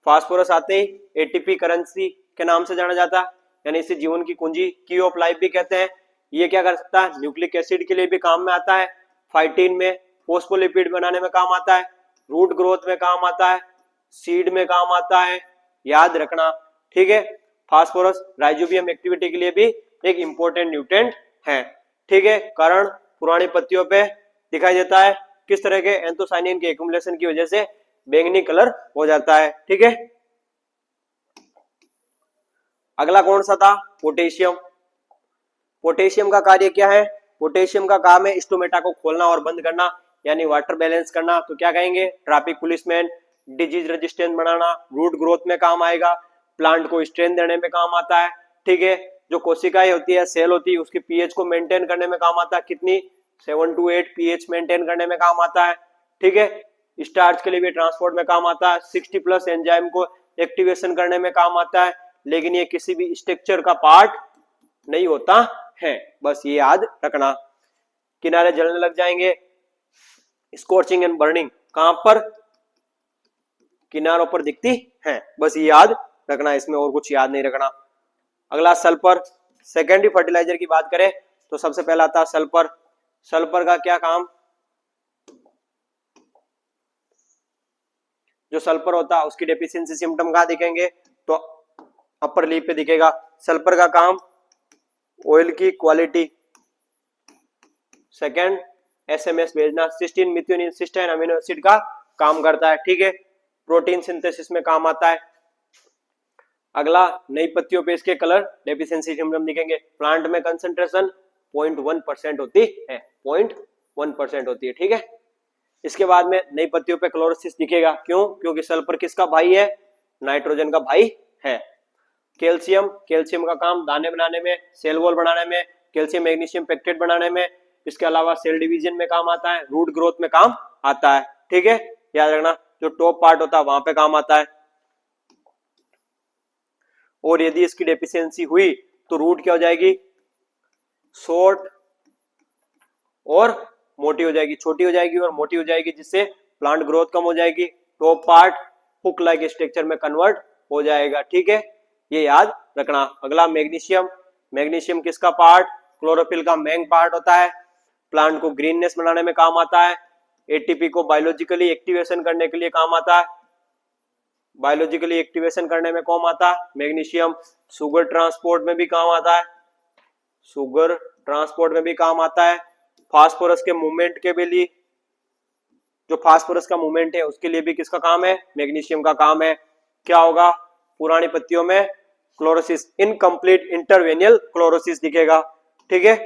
फास्फोरस आते ही एटीपी करेंसी के नाम से जाना जाता है, यानी इसे जीवन की कुंजी, की ऑफ लाइफ भी कहते हैं। ये क्या कर सकता है, न्यूक्लिक एसिड के लिए भी काम में आता है, फाइटिन में, फोस्फोलिपिड बनाने में काम आता है, रूट ग्रोथ में काम आता है, सीड में काम आता है, याद रखना, ठीक है। फास्फोरस राइजोबियम एक्टिविटी के लिए भी एक इंपॉर्टेंट न्यूट्रिएंट है, ठीक है। कारण पुरानी पत्तियों पे दिखाई देता है, किस तरह के एंथोसायनिन के एक्युमुलेशन की वजह से बैंगनी कलर हो जाता है, ठीक है। अगला कौन सा था, पोटेशियम। पोटेशियम का कार्य क्या है, पोटेशियम का काम है स्टोमेटा को खोलना और बंद करना, यानी वाटर बैलेंस करना, तो क्या कहेंगे, ट्रैफिक पुलिसमैन, डिजीज रेजिस्टेंस बनाना, रूट ग्रोथ में काम आएगा, प्लांट को स्ट्रेंथ देने में काम आता है, ठीक है। जो कोशिकाएं होती है, सेल होती है, उसकी पीएच को मेंटेन करने में काम आता है, कितनी 7 to 8 पीएच मेंटेन करने में काम आता है, ठीक है। स्टार्च के लिए भी ट्रांसपोर्ट में काम आता है, 60+ एंजाइम को एक्टिवेशन करने में काम आता है, लेकिन ये किसी भी स्ट्रक्चर का पार्ट नहीं होता है, बस ये याद रखना। किनारे जलने लग जाएंगे, स्कॉचिंग एंड बर्निंग कहां पर, किनारों पर दिखती है, बस ये याद रखना, इसमें और कुछ याद नहीं रखना। अगला सल्फर, सेकेंडरी फर्टिलाइजर की बात करें तो सबसे पहला आता है सल्फर। सल्फर का क्या काम, जो सल्फर होता है उसकी डेफिशिएंसी सिम्टम कहां दिखेंगे, तो अपर लिप पे दिखेगा। सल्फर का काम ऑयल की क्वालिटी, सेकंड एसएमएस भेजना, cysteine methionine cystine amino acid का काम करता है, ठीक है, प्रोटीन सिंथेसिस में काम आता है। अगला नई पत्तियों पे इसके कलर डेफिशिएंसी सिम्टम दिखेंगे। प्लांट में कंसंट्रेशन 0.1% होती है, 0.1% होती है, ठीक है। इसके बाद में नई पत्तियों पे क्लोरोसिस दिखेगा, क्यों, क्योंकि सल्फर किसका भाई है, नाइट्रोजन का भाई है। कैल्शियम, कैल्शियम का काम दाने बनाने में, सेल वॉल बनाने में, कैल्शियम मैग्नीशियम पेक्टेट बनाने में, इसके अलावा सेल डिवीजन में काम आता है, रूट ग्रोथ में काम आता है, ठीक है, याद रखना। जो टॉप पार्ट होता है वहां पे काम आता है। और यदि इसकी डेफिशिएंसी हुई तो रूट क्या हो जाएगी, शॉर्ट और मोटी हो जाएगी, छोटी हो जाएगी और मोटी हो जाएगी, जिससे प्लांट ग्रोथ कम हो जाएगी। Top part hook like structure में कन्वर्ट हो जाएगा, ठीक है, ये याद रखना। अगला मैग्नीशियम, मैग्नीशियम किसका पार्ट, क्लोरोफिल का मेन पार्ट होता है, प्लांट को ग्रीननेस बनाने में काम आता है, एटीपी को बायोलॉजिकली एक्टिवेशन करने के लिए काम आता है, बायोलॉजिकली एक्टिवेशन करने में काम आता है मैग्नीशियम। शुगर ट्रांसपोर्ट में भी काम आता है, शुगर ट्रांसपोर्ट में भी काम आता है। फास्फोरस के मूवमेंट के भी लिए, जो फास्फोरस का मूवमेंट है उसके लिए भी किसका काम है, मैग्नीशियम का काम है। क्या होगा, पुरानी पत्तियों में क्लोरोसिस, इनकम्प्लीट इंटरवेनियल क्लोरोसिस दिखेगा, ठीक है।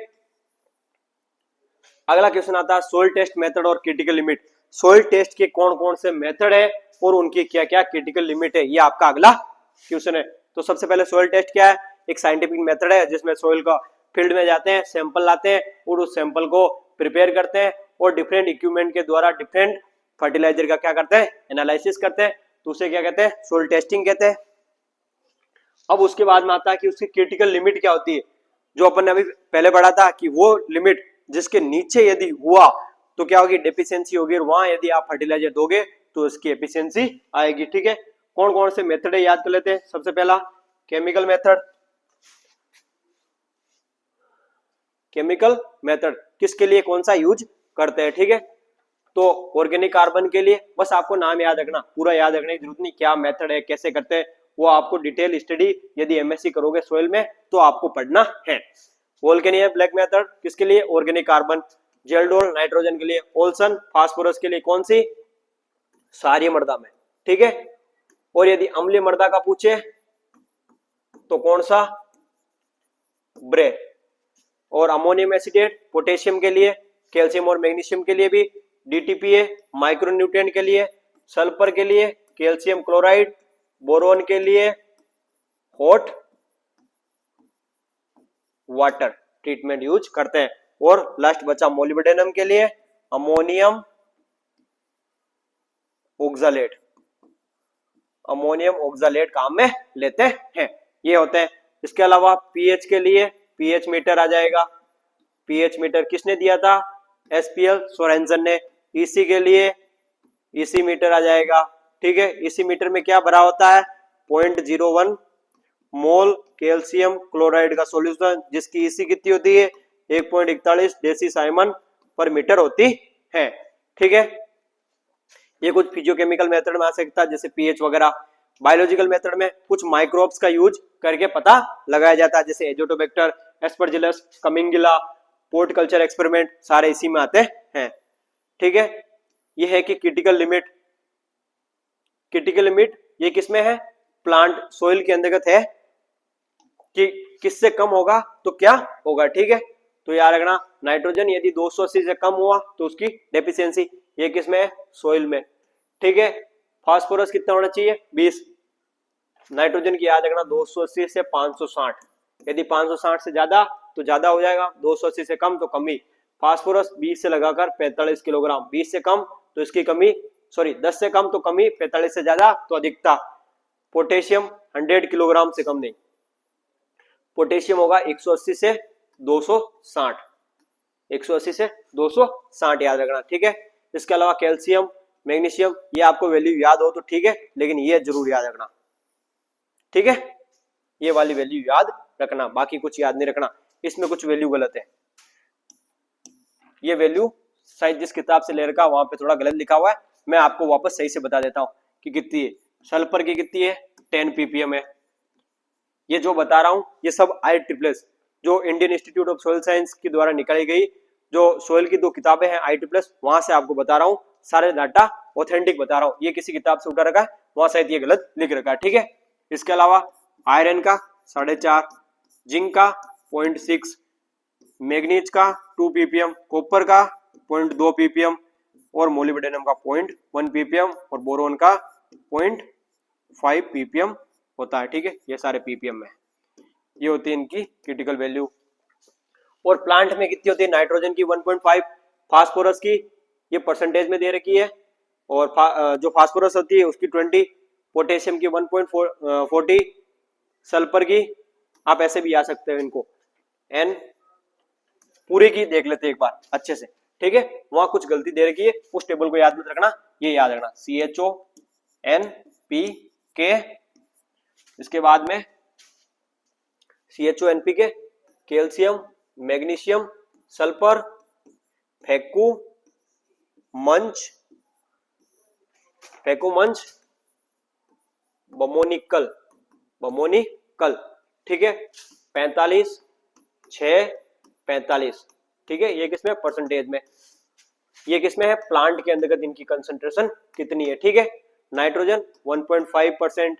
अगला क्वेश्चन आता है सोइल टेस्ट मेथड और क्रिटिकल लिमिट। सोइल टेस्ट के कौन कौन से मेथड है और उनकी क्या क्या क्रिटिकल लिमिट है, ये आपका अगला क्वेश्चन है। तो सबसे पहले सोइल टेस्ट क्या है, एक साइंटिफिक मेथड है जिसमें सोइल का फील्ड में जाते हैं, सैंपल लाते हैं और उस सैंपल को प्रिपेयर करते हैं और डिफरेंट इक्विपमेंट के द्वारा डिफरेंट फर्टिलाइजर का क्या करते हैं, एनालिसिस करते हैं, तो उसे क्या कहते हैं, सोइल टेस्टिंग कहते हैं। अब उसके बाद में आता है कि उसकी क्रिटिकल लिमिट क्या होती है, जो अपन ने अभी पहले पढ़ा था कि वो लिमिट जिसके नीचे यदि हुआ तो क्या होगी, डेफिशिएंसी होगी, और वहां यदि आप फर्टिलाइजर दोगे तो इसकी एफिशिएंसी आएगी, ठीक है। कौन कौन से मेथड है याद कर लेते हैं। सबसे पहला केमिकल मेथड, केमिकल मेथड किसके लिए कौन सा यूज करते हैं, ठीक है। तो ऑर्गेनिक कार्बन के लिए बस आपको नाम याद रखना, पूरा याद रखने की जरूरत नहीं, क्या मेथड है कैसे करते हैं, वो आपको डिटेल स्टडी यदि एमएससी करोगे सोइल में तो आपको पढ़ना है। वोल्केनियम ब्लैक मेथड किसके लिए, ऑर्गेनिक कार्बन। जेल्डोल नाइट्रोजन के लिए, ओल्सन फास्फोरस के लिए, कौन सी, क्षारीय मृदा में, ठीक है। और यदि अम्लीय मृदा का पूछे तो कौन सा, ब्रे। और अमोनियम एसिटेट पोटेशियम के लिए, कैल्शियम और मैग्नीशियम के लिए भी, डीटीपीए माइक्रोन्यूट्रिएंट के लिए, सल्फर के लिए कैल्शियम क्लोराइड, बोरोन के लिए हॉट वाटर ट्रीटमेंट यूज करते हैं। और लास्ट बचा मोलिब्डेनम के लिए अमोनियम ऑक्सलेट, अमोनियम ऑक्सलेट काम में लेते हैं, ये होते हैं। इसके अलावा पीएच के लिए पीएच मीटर आ जाएगा, पीएच मीटर किसने दिया था, एसपीएल सोरेंसन ने। ईसी के लिए ईसी मीटर आ जाएगा, ठीक है। ईसी मीटर में क्या भरा होता है, 0.01 मोल कैल्शियम क्लोराइड का सॉल्यूशन, जिसकी ईसी कितनी होती है, 1.41 डेसीसाइमन पर मीटर होती है, ठीक है। ये कुछ फिजियोकेमिकल मेथड में आ सकता है जैसे पीएच वगैरह। बायोलॉजिकल मेथड में कुछ माइक्रोब्स का यूज करके पता लगाया जाता है, जैसे azotobacter, aspergillus, cunninghamella, pot culture experiment, सारे इसी में आते हैं, ठीक है। ये है कि क्रिटिकल लिमिट, क्रिटिकल लिमिट ये किसमें है, प्लांट सोइल के अंतर्गत है कि किससे कम होगा तो क्या होगा, ठीक है। तो याद रखना, नाइट्रोजन यदि 280 से कम हुआ तो उसकी डेफिशिएंसी, ये किसमें है, सोइल में, ठीक है। फास्फोरस कितना होना चाहिए, 20। नाइट्रोजन की याद रखना 280 से 560, यदि 560 से ज्यादा तो ज्यादा हो जाएगा, 280 से कम तो कमी। फास्फोरस 20 से लगाकर 45 किलोग्राम, 20 से कम तो इसकी कमी, सॉरी 10 से कम तो कमी, 45 से ज्यादा तो अधिकता। पोटेशियम 100 किलोग्राम से कम नहीं, पोटेशियम होगा 180 से 260, 180 से 260 याद रखना, ठीक है। इसके अलावा कैल्शियम, मैग्नीशियम, ये आपको वैल्यू याद हो तो ठीक है, लेकिन ये जरूर याद रखना, ठीक है। ये वाली वैल्यू याद रखना, बाकी कुछ याद नहीं रखना, इसमें कुछ वैल्यू गलत है। ये वैल्यू शायद जिस किताब से ले रखा वहां पे थोड़ा गलत लिखा हुआ है, मैं आपको वापस सही से बता देता हूं कि कितनी है। सल्फर की कितनी है, 10 ppm है। ये जो बता रहा हूं ये सब IEEE जो Indian institute of soil science के द्वारा निकाली गई जो सोयल की 2 किताबें हैं IEEE, वहां से आपको बता रहा हूं, सारे डाटा ऑथेंटिक बता रहा हूं। ये किसी किताब से उठा रखा है, वहां शायद ये गलत लिख रखा है, ठीक है। इसके अलावा आयरन का 4.5, जिंक का 0.6, मैग्नीज का 2 ppm, कॉपर का 0.2 ppm और मोलिब्डेनम का 0.1 ppm और बोरोन का 0.5 ppm होता है, ठीक है। ये सारे ppm में, ये होती है इनकी क्रिटिकल वैल्यू। और प्लांट में कितनी होती है, नाइट्रोजन की 1.5, फास्फोरस की ये परसेंटेज में दे रखी है, और जो फास्फोरस होती है उसकी 20, पोटेशियम की 1.40, सल्फर की आप ऐसे भी आ सकते हो इनको, एन पूरी की देख लेते हैं एक बार अच्छे से, ठीक है। वहां कुछ गलती दे रखी है, उस टेबल को याद मत रखना, ये याद रखना CHONPK, इसके बाद में CHONPK, कैल्शियम, मैग्नीशियम, सल्फर, फेकू मंच, बमोनिकल, ठीक है। 45, 6, 45, ठीक है। ये किसमें, परसेंटेज में। ये किसमें है, प्लांट के अंतर्गत इनकी कंसंट्रेशन कितनी है, ठीक है। नाइट्रोजन 1.5%,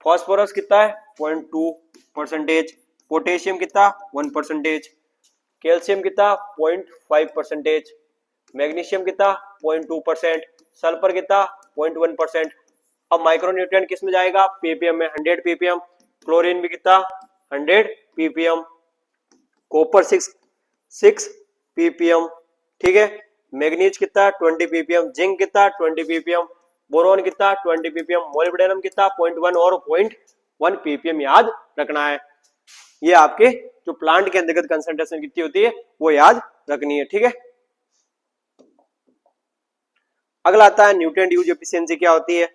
फास्फोरस कितना है 0.2%, पोटेशियम कितना 1%, कैल्शियम कितना 0.5%, मैग्नीशियम कितना 0.2%, सल्फर कितना 0.1%। अब माइक्रोन्यूट्रिएंट किस में जाएगा, ppm में 100 ppm, क्लोरीन भी कितना 100 ppm, कॉपर 6 ppm, ठीक है। मैग्नीज कितना 20 ppm, जिंक कितना 20 ppm, बोरोन कितना 20 ppm, मोलिब्डेनम कितना 0.1 और 0.1 ppm याद रखना है। ये आपके जो प्लांट के अंतर्गत कंसंट्रेशन कितनी होती है वो याद रखनी है, ठीक है। अगला आता है न्यूट्रिएंट यूज एफिशिएंसी। क्या होती है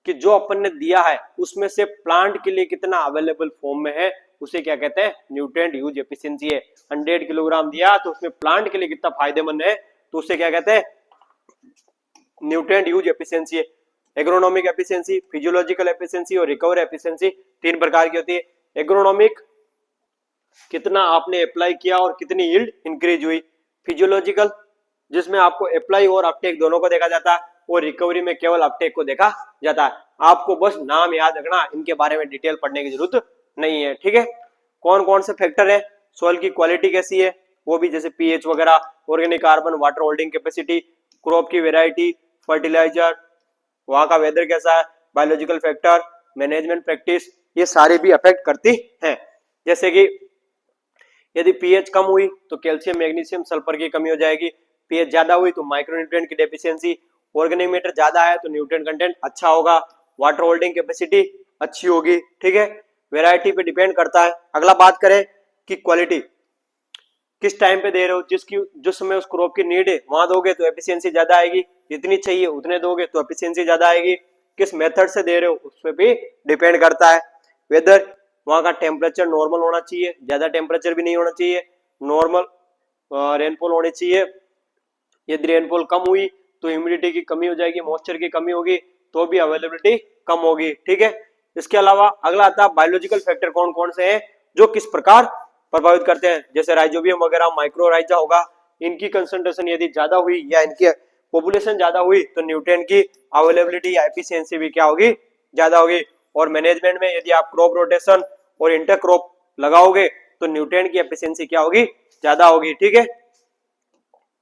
कि जो अपन ने दिया है उसमें से प्लांट के लिए कितना अवेलेबल फॉर्म में है, उसे क्या कहते हैं, न्यूट्रिएंट यूज एफिशिएंसी है। 100 किलोग्राम दिया तो उसमें प्लांट के लिए कितना फायदेमंद है, तो उसे क्या कहते हैं, न्यूट्रिएंट यूज एफिशिएंसी है। एग्रोनॉमिक एफिशिएंसी, फिजियोलॉजिकल एफिशिएंसी और रिकवर एफिशिएंसी 3 प्रकार की होती है। एग्रोनॉमिक, कितना आपने अप्लाई किया और कितनी यील्ड इंक्रीज हुई। फिजियोलॉजिकल, जिसमें आपको अप्लाई और अपटेक दोनों को देखा जाता है, और रिकवरी में केवल अपटेक को देखा जाता है। आपको बस नाम याद रखना, इनके बारे में डिटेल पढ़ने की जरूरत नहीं है, ठीक है। कौन कौन से फैक्टर है, सोइल की क्वालिटी कैसी है वो भी, जैसे पीएच वगैरह, organic carbon, water holding capacity, crop की वेराइटी, फर्टिलाइजर, वहां का वेदर कैसा है, बायोलॉजिकल फैक्टर, मैनेजमेंट प्रैक्टिस, ये सारे भी अफेक्ट करती हैं। जैसे कि यदि पीएच कम हुई तो कैल्शियम, मैग्नीशियम, सल्फर की कमी हो जाएगी। पीएच ज्यादा हुई तो माइक्रोन्यूट्रिएंट की डेफिशिएंसी। ऑर्गेनिक मैटर ज्यादा है तो न्यूट्रिएंट कंटेंट अच्छा होगा। वाटर होल्डिंग कैपेसिटी अच्छी होगी, ठीक है। वैरायटी पे डिपेंड करता है। अगला बात करें कि क्वालिटी किस टाइम पे दे रहे हो, जिस समय उस क्रॉप की नीड है वहां दोगे तो एफिशिएंसी ज्यादा आएगी, जितनी चाहिए उतने दोगे तो एफिशिएंसी ज्यादा आएगी। किस मेथड से दे रहे हो उस पर भी डिपेंड करता है। वेदर, वहां का टेम्परेचर नॉर्मल होना चाहिए, ज्यादा टेम्परेचर भी नहीं होना चाहिए, नॉर्मल रेनफॉल होनी चाहिए। यदि रेनफॉल कम हुई तो ह्यूमिडिटी की कमी हो जाएगी, मॉइस्चर की कमी होगी, तो भी अवेलेबिलिटी कम होगी, ठीक है। इसके अलावा अगला आता है बायोलॉजिकल फैक्टर कौन कौन से हैं जो किस प्रकार प्रभावित करते हैं, जैसे राइजोबियम वगैरह, माइक्रोराइजा होगा, इनकी कंसंट्रेशन यदि ज्यादा हुई या इनकी पॉपुलेशन ज्यादा हुई तो न्यूट्रिएंट की अवेलेबिलिटी या एफिशिएंसी भी क्या होगी, ज्यादा होगी। और मैनेजमेंट में यदि आप क्रॉप रोटेशन और इंटर क्रॉप लगाओगे तो न्यूट्रिएंट की एफिशिएंसी क्या होगी, ज्यादा होगी, ठीक है।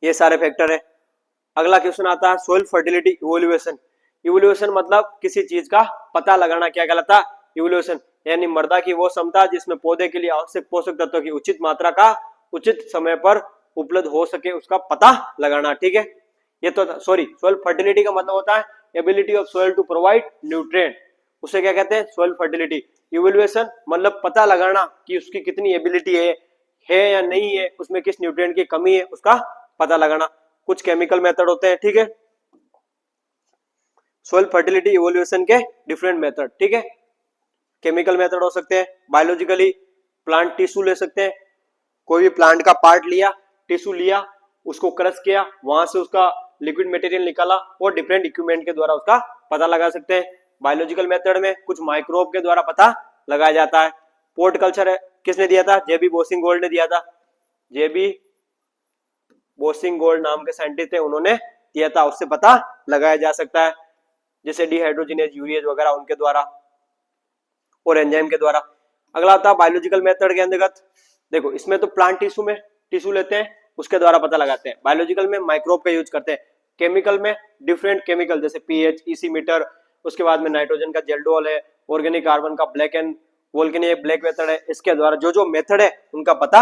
ये सारे फैक्टर है। अगला क्वेश्चन आता है सोइल फर्टिलिटी इवोल्यूशन। इवोल्यूशन मतलब किसी चीज का पता लगाना, क्या कहलाता है, इवोल्यूशन, यानी मृदा की वो क्षमता जिसमें पौधे के लिए आवश्यक पोषक तत्वों की उचित मात्रा का उचित समय पर उपलब्ध हो सके, उसका पता लगाना, ठीक है। ये तो सॉरी, सोइल फर्टिलिटी का मतलब होता है ability of soil to provide nutrient, उसे क्या कहते हैं, सोइल फर्टिलिटी। इवैल्यूएशन मतलब पता लगाना कि उसकी कितनी एबिलिटी है या नहीं है, उसमें किस न्यूट्रिएंट की कमी है, उसका पता लगाना। कुछ केमिकल मेथड होते हैं, ठीक है, सोइल फर्टिलिटी इवैल्यूएशन के डिफरेंट मेथड, ठीक है। केमिकल मेथड हो सकते हैं, बायोलॉजिकली प्लांट टिश्यू ले सकते हैं, कोई भी प्लांट का पार्ट लिया, टिश्यू लिया, उसको क्रश किया, वहां से उसका लिक्विड मटेरियल निकाला और डिफरेंट इक्विपमेंट के द्वारा उसका पता लगा सकते हैं। बायोलॉजिकल मेथड में कुछ माइक्रोब के द्वारा पता लगाया जाता है। पोर्ट कल्चर किसने दिया था, जेबी बोसिंगोल्ड ने दिया था, जेबी बोसिंगोल्ड नाम के साइंटिस्ट थे, उन्होंने दिया था, उससे पता लगाया जा सकता है, जैसे डिहाइड्रोजिनेज यूरिएज वगैरह उनके द्वारा और एंजाइम के द्वारा। अगला आता है बायोलॉजिकल मेथड के अंतर्गत, देखो इसमें तो प्लांट टिश्यू में टिश्यू लेते हैं, उसके द्वारा पता लगाते हैं। बायोलॉजिकल में माइक्रोब का यूज करते हैं। केमिकल में डिफरेंट केमिकल जैसे पीएच, ईसी मीटर, उसके बाद में नाइट्रोजन का जेल्डोल है, ऑर्गेनिक कार्बन का black and volcanic black method है, इसके द्वारा जो जो मेथड है उनका पता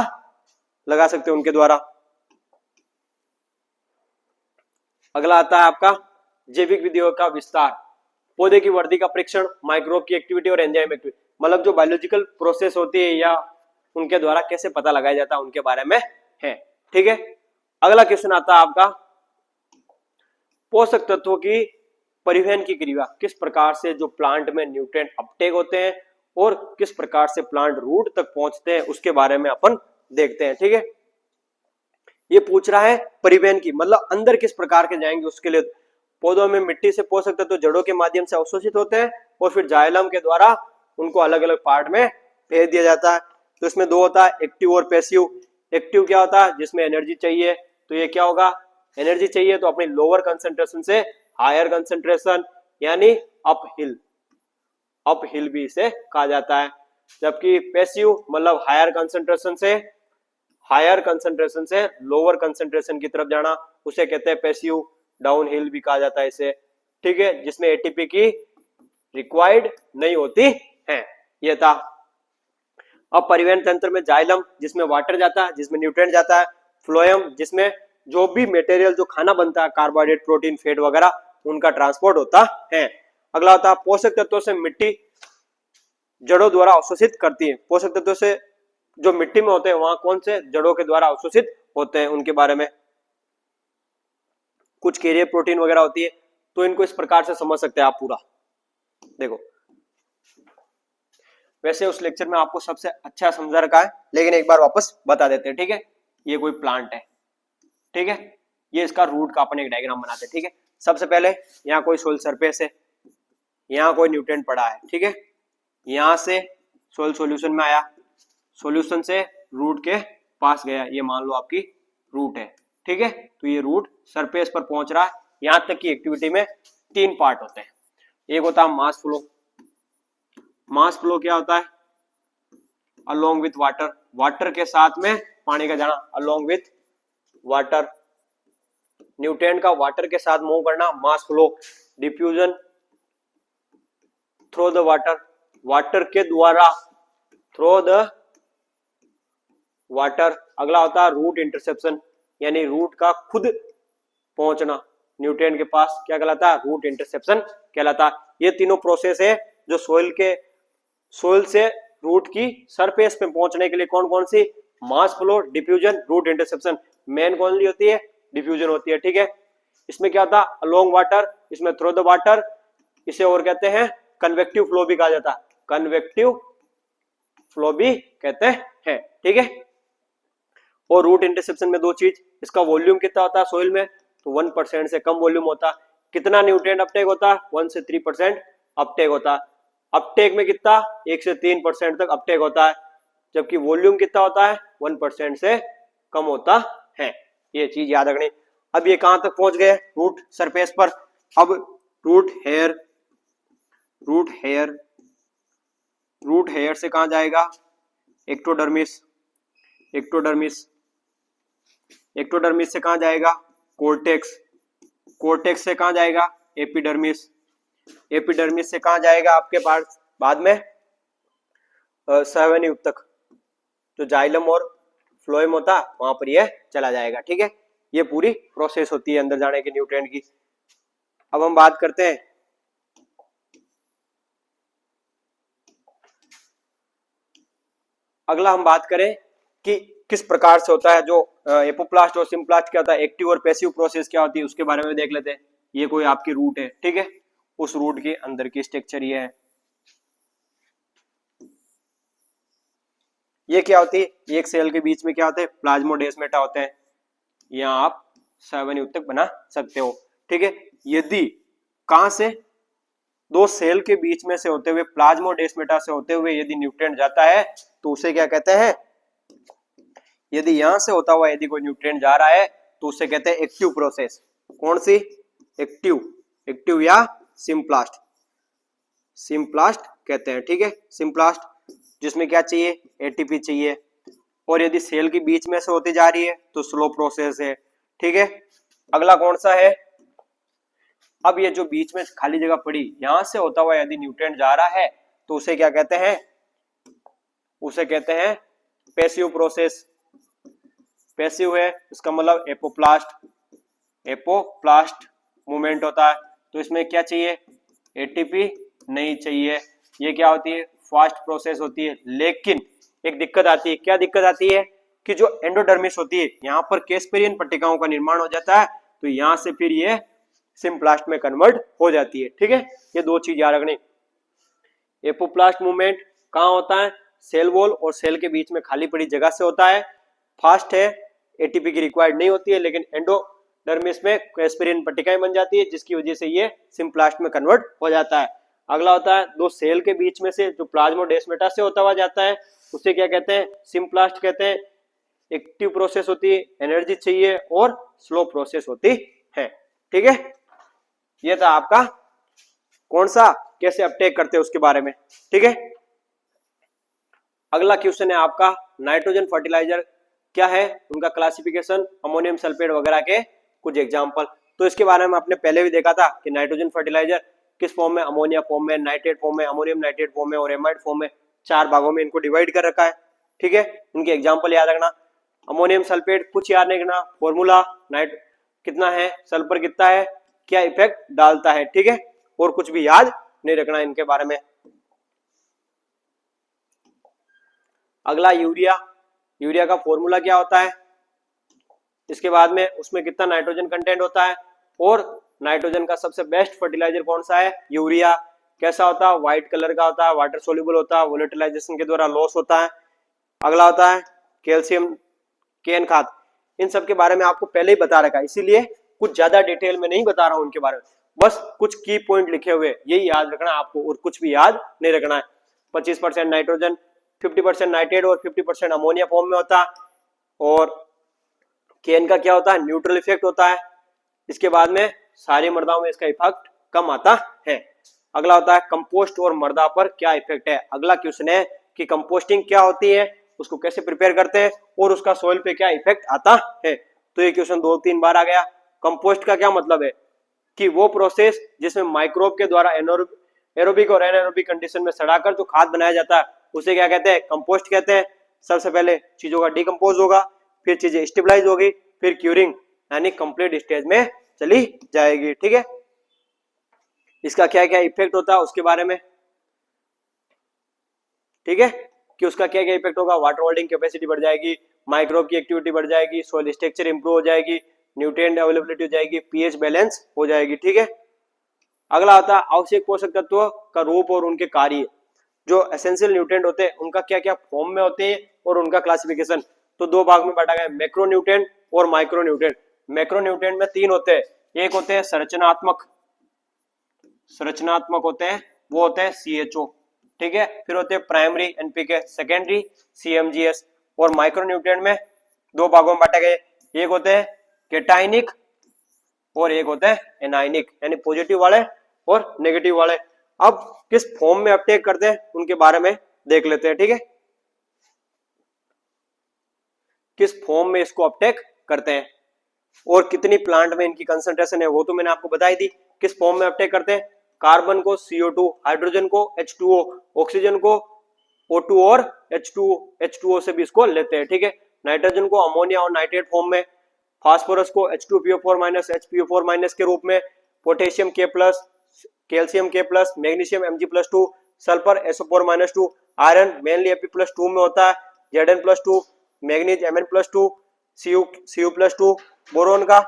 लगा सकते हैं उनके द्वारा। अगला आता है आपका जैविक विधियों का विस्तार, पौधे की वृद्धि का परीक्षण, माइक्रोब की एक्टिविटी और एंजाइम एक्टिविटी, मतलब जो बायोलॉजिकल प्रोसेस होती है या उनके द्वारा कैसे पता लगाया जाता है उनके बारे में है, ठीक है। अगला क्वेश्चन आता है आपका पोषक तत्वों की परिवहन की क्रिया, किस प्रकार से जो प्लांट में न्यूट्रिएंट अपटेक होते हैं और किस प्रकार से प्लांट रूट तक पहुंचते हैं उसके बारे में अपन देखते हैं, ठीक है। ये पूछ रहा है परिवहन की, मतलब अंदर किस प्रकार के जाएंगे उसके लिए। पौधों में मिट्टी से पोषक तत्व जड़ों के माध्यम से अवशोषित होते हैं और फिर जाइलम के द्वारा उनको अलग अलग पार्ट में भेज दिया जाता है। तो इसमें दो होता है, एक्टिव और पैसिव। एक्टिव क्या होता है, जिसमें एनर्जी चाहिए, तो ये क्या होगा, एनर्जी चाहिए तो अपनी लोअर कंसंट्रेशन से हायर कंसंट्रेशन यानी अप हिल भी इसे कहा जाता है। जबकि पैसिव मतलब हायर कंसंट्रेशन से लोअर कंसंट्रेशन की तरफ जाना, उसे कहते हैं पैसिव, डाउन हिल भी कहा जाता है इसे, ठीक है, जिसमें एटीपी की रिक्वायर्ड नहीं होती है। यह था। अब परिवहन तंत्र में जाइलम जिसमें वाटर जाता है, जिसमें न्यूट्रिएंट जाता है, फ्लोएम जिसमें जो भी मटेरियल जो खाना बनता है, कार्बोहाइड्रेट, प्रोटीन, फैट वगैरह, उनका ट्रांसपोर्ट होता है। अगला होता है पोषक तत्वों से मिट्टी जड़ों द्वारा अवशोषित करती है। पोषक तत्वों से जो मिट्टी में होते हैं वहां कौन से जड़ों के द्वारा अवशोषित होते हैं उनके बारे में। कुछ कैरियर प्रोटीन वगैरह होती है, तो इनको इस प्रकार से समझ सकते हैं आप पूरा। देखो वैसे उस लेक्चर में आपको सबसे अच्छा समझा रखा है, लेकिन एक बार वापस बता देते हैं, ठीक है। ये कोई प्लांट है, ठीक है, ये इसका रूट का अपन एक डायग्राम बनाते हैं, ठीक है। सबसे पहले यहाँ कोई सोइल सरफेस है, यहाँ कोई न्यूट्रिएंट पड़ा है, ठीक है, यहाँ से सोइल सॉल्यूशन में आया, सॉल्यूशन से रूट के पास गया, ये मान लो आपकी रूट है, ठीक है। तो ये रूट सरफेस पर पहुंच रहा है। यहां तक की एक्टिविटी में तीन पार्ट होते हैं। एक होता है मास फ्लो। मास फ्लो क्या होता है, अलोंग विथ वाटर, वाटर के साथ में पानी का जाना, अलोंग विथ वाटर, न्यूट्रिएंट का वाटर के साथ मूव करना, मास flow. Diffusion through the water, water के द्वारा, थ्रू द वाटर। अगला होता है रूट इंटरसेप्शन, यानी रूट का खुद पहुंचना न्यूट्रिएंट के पास, क्या कहलाता है, रूट इंटरसेप्शन कहलाता है। ये तीनों प्रोसेस है जो सोइल से रूट की सरफेस पे पहुंचने के लिए कौन कौन सी, mass flow, diffusion, root interception. Main कौन सी होती है, डिफ्यूजन होती है, ठीक है। इसमें क्या होता है, अलोंग वाटर, इसमें थ्रू द वाटर, इसे और कहते हैं कन्वेक्टिव फ्लो भी कहा जाता है, कन्वेक्टिव फ्लो भी कहते हैं, ठीक है। और रूट इंटरसेप्शन में दो चीज, इसका वॉल्यूम कितना होता है सोइल में, तो 1% से कम वॉल्यूम होता है। कितना न्यूट्रिएंट अपटेक होता है, 1 से 3% अपटेक होता है। अपटेक में कितना, 1 से 3% तक अपटेक होता है, जबकि वॉल्यूम कितना होता है, 1% से कम होता है। ये चीज याद रखनी। अब ये कहां तक पहुंच गए, रूट सरफेस पर। अब रूट हेयर से कहां जाएगा, एक्टोडर्मिस, एक्टोडर्मिस से कहां जाएगा, कोर्टेक्स, कोर्टेक्स से कहां जाएगा, एपिडर्मिस, एपिडर्मिस से कहां जाएगा आपके पास बाद में सहवनी तक, जो जाइलम और फ्लोएम होता वहां पर ये चला जाएगा, ठीक है। ये पूरी प्रोसेस होती है अंदर जाने की न्यूट्रिएंट की। अब हम बात करते हैं अगला हम बात करें कि किस प्रकार से होता है जो एपोप्लास्ट और सिम्प्लास्ट क्या होता है, एक्टिव और पैसिव प्रोसेस क्या होती है उसके बारे में देख लेते हैं। ये कोई आपकी रूट है, ठीक है, उस रूट के अंदर की स्ट्रक्चर ये है। ये क्या होती है, एक सेल के बीच में क्या होता है, प्लाज्मोडेस्माटा होते हैं। यहाँ आप 7 युक्त तक बना सकते हो, ठीक है। यदि कहां से, दो सेल के बीच में से होते हुए, प्लाज्मोडेस्माटा से होते हुए यदि न्यूट्रिएंट जाता है तो उसे क्या कहते हैं, यदि यहां से होता हुआ यदि कोई न्यूट्रिएंट जा रहा है तो उसे कहते हैं एक्टिव प्रोसेस। कौन सी, एक्टिव, एक्टिव या सिम्प्लास्ट, सिम्प्लास्ट कहते हैं, ठीक है, सिम्प्लास्ट, जिसमें क्या चाहिए, एटीपी चाहिए। और यदि सेल के बीच में से होती जा रही है तो स्लो प्रोसेस है, ठीक है। अगला कौन सा है, अब ये जो बीच में खाली जगह पड़ी, यहां से होता हुआ यदि न्यूट्रिएंट जा रहा है तो उसे क्या कहते हैं, उसे कहते हैं पैसिव प्रोसेस। पैसिव है इसका मतलब एपोप्लास्ट, एपोप्लास्ट मूवमेंट होता है। तो इसमें क्या चाहिए, एटीपी नहीं चाहिए। ये क्या होती है, फास्ट प्रोसेस होती है। लेकिन एक दिक्कत आती है, क्या दिक्कत आती है कि जो एंडोडर्मिस होती है यहाँ पर कैस्पेरियन पट्टिकाओं का निर्माण हो जाता है, तो यहाँ से फिर ये सिम्प्लास्ट में कन्वर्ट हो जाती है, ठीक है। ये दो चीज याद रखनी। एपोप्लास्ट मूवमेंट कहाँ होता है, सेल वॉल और सेल के बीच में खाली पड़ी जगह से होता है। फास्ट है, एटीपी की रिक्वायर्ड नहीं होती है, लेकिन एंडोडर्मिस में कैस्पेरियन पट्टिकाएं बन जाती है जिसकी वजह से ये सिम्प्लास्ट में कन्वर्ट हो जाता है। अगला होता है दो सेल के बीच में से जो प्लाज्मोडेस्माटा से होता हुआ जाता है उसे क्या कहते हैं, सिम्प्लास्ट कहते हैं। एक्टिव प्रोसेस होती है, एनर्जी चाहिए, और स्लो प्रोसेस होती है, ठीक है। ये था आपका कौन सा, कैसे अपटेक करते हैं उसके बारे में, ठीक है। अगला क्वेश्चन है आपका नाइट्रोजन फर्टिलाइजर क्या है, उनका क्लासिफिकेशन, अमोनियम सल्फेट वगैरह के कुछ एग्जांपल। तो इसके बारे में आपने पहले भी देखा था कि नाइट्रोजन फर्टिलाइजर किस फॉर्म में, अमोनिया फॉर्म में, नाइट्रेट फॉर्म में, अमोनियम नाइट्रेट फॉर्म में और एमाइड फॉर्म में, चार भागों में इनको डिवाइड कर रखा है, ठीक है। इनके एग्जांपल याद रखना। अमोनियम सल्फेट कुछ याद नहीं करना, फॉर्मूला, नाइट कितना है, सल्फर कितना है, क्या इफेक्ट डालता है, ठीक है, और कुछ भी याद नहीं रखना इनके बारे में। अगला यूरिया, यूरिया का फॉर्मूला क्या होता है, इसके बाद में उसमें कितना नाइट्रोजन कंटेंट होता है, और नाइट्रोजन का सबसे बेस्ट फर्टिलाइजर कौन सा है, यूरिया। कैसा होता है, व्हाइट कलर का होता है, वाटर सोल्यूबल होता है, वोलेटिलाइजेशन के द्वारा लॉस होता है। अगला होता है कैल्शियम केन खाद। इन सब के बारे में आपको पहले ही बता रखा है, इसीलिए कुछ ज्यादा डिटेल में नहीं बता रहा हूं उनके बारे में, बस कुछ की पॉइंट लिखे हुए यही याद रखना आपको, और कुछ भी याद नहीं रखना है। 25% नाइट्रोजन, 50% नाइट्रेट और 50% अमोनिया फॉर्म में होता है। और केन का क्या होता है, न्यूट्रल इफेक्ट होता है। इसके बाद में सारी मृदाओं में इसका इफेक्ट कम आता है। अगला होता है कंपोस्ट और मृदा पर क्या इफेक्ट है। अगला क्वेश्चन है कि कंपोस्टिंग क्या होती है, उसको कैसे प्रिपेयर करते हैं, और उसका सॉइल पे क्या इफेक्ट आता है। तो ये क्वेश्चन 2-3 बार आ गया। कंपोस्ट का क्या मतलब है कि वो प्रोसेस जिसमें माइक्रोब के द्वारा एरोबिक और एनारोबिक कंडीशन में सड़ाकर जो खाद बनाया जाता है उसे क्या कहते हैं, कंपोस्ट कहते हैं। सबसे पहले चीजों का डिकम्पोज होगा, फिर चीजें स्टेबलाइज होगी, फिर क्यूरिंग यानी कंप्लीट स्टेज में चली जाएगी, ठीक है। इसका क्या क्या इफेक्ट होता है उसके बारे में, ठीक है, कि उसका क्या क्या इफेक्ट होगा। वाटर होल्डिंग कैपेसिटी बढ़ जाएगी, माइक्रोब की एक्टिविटी बढ़ जाएगी, सॉइल स्ट्रक्चर इंप्रूव हो जाएगी, न्यूट्रिएंट अवेलेबिलिटी हो जाएगी, पीएच बैलेंस हो जाएगी, ठीक है। अगला आता है आवश्यक पोषक तत्वों का रूप और उनके कार्य। जो एसेंशियल न्यूट्रिएंट होते हैं उनका क्या क्या फॉर्म में होते हैं और उनका क्लासिफिकेशन। तो दो भाग में बांटा गया है, मैक्रो न्यूट्रिएंट और माइक्रो न्यूट्रिएंट। मैक्रो न्यूट्रिएंट में 3 होते हैं, एक होते हैं संरचनात्मक, संरचनात्मक होते हैं वो होते हैं सीएचओ, ठीक है। फिर होते हैं प्राइमरी एनपीके, सेकेंडरी सीएमजीएस। और माइक्रो न्यूट्रिएंट में 2 भागों में बांटे गए, एक होते हैं केटाइनिक और एक होते हैं एनाइनिक, यानी पॉजिटिव वाले और नेगेटिव वाले। अब किस फॉर्म में अपटेक करते हैं उनके बारे में देख लेते हैं, ठीक है, किस फॉर्म में इसको अपटेक करते हैं और कितनी प्लांट में इनकी कंसंट्रेशन है वो तो मैंने आपको बताई दी। किस फॉर्म में अपटेक करते हैं, कार्बन को CO2, हाइड्रोजन को H2O, ऑक्सीजन को O2 और H2O से भी इसको लेते हैं, ठीक है। नाइट्रोजन को अमोनिया और नाइट्रेट फॉर्म में, फास्फोरस को H2PO4- HPO4- के रूप में, potassium K+, calcium K+, magnesium Mg+2, sulphur SO4-2, iron mainly Fe+2 में होता है, Zn+2, manganese Mn+2, Cu+2, boron का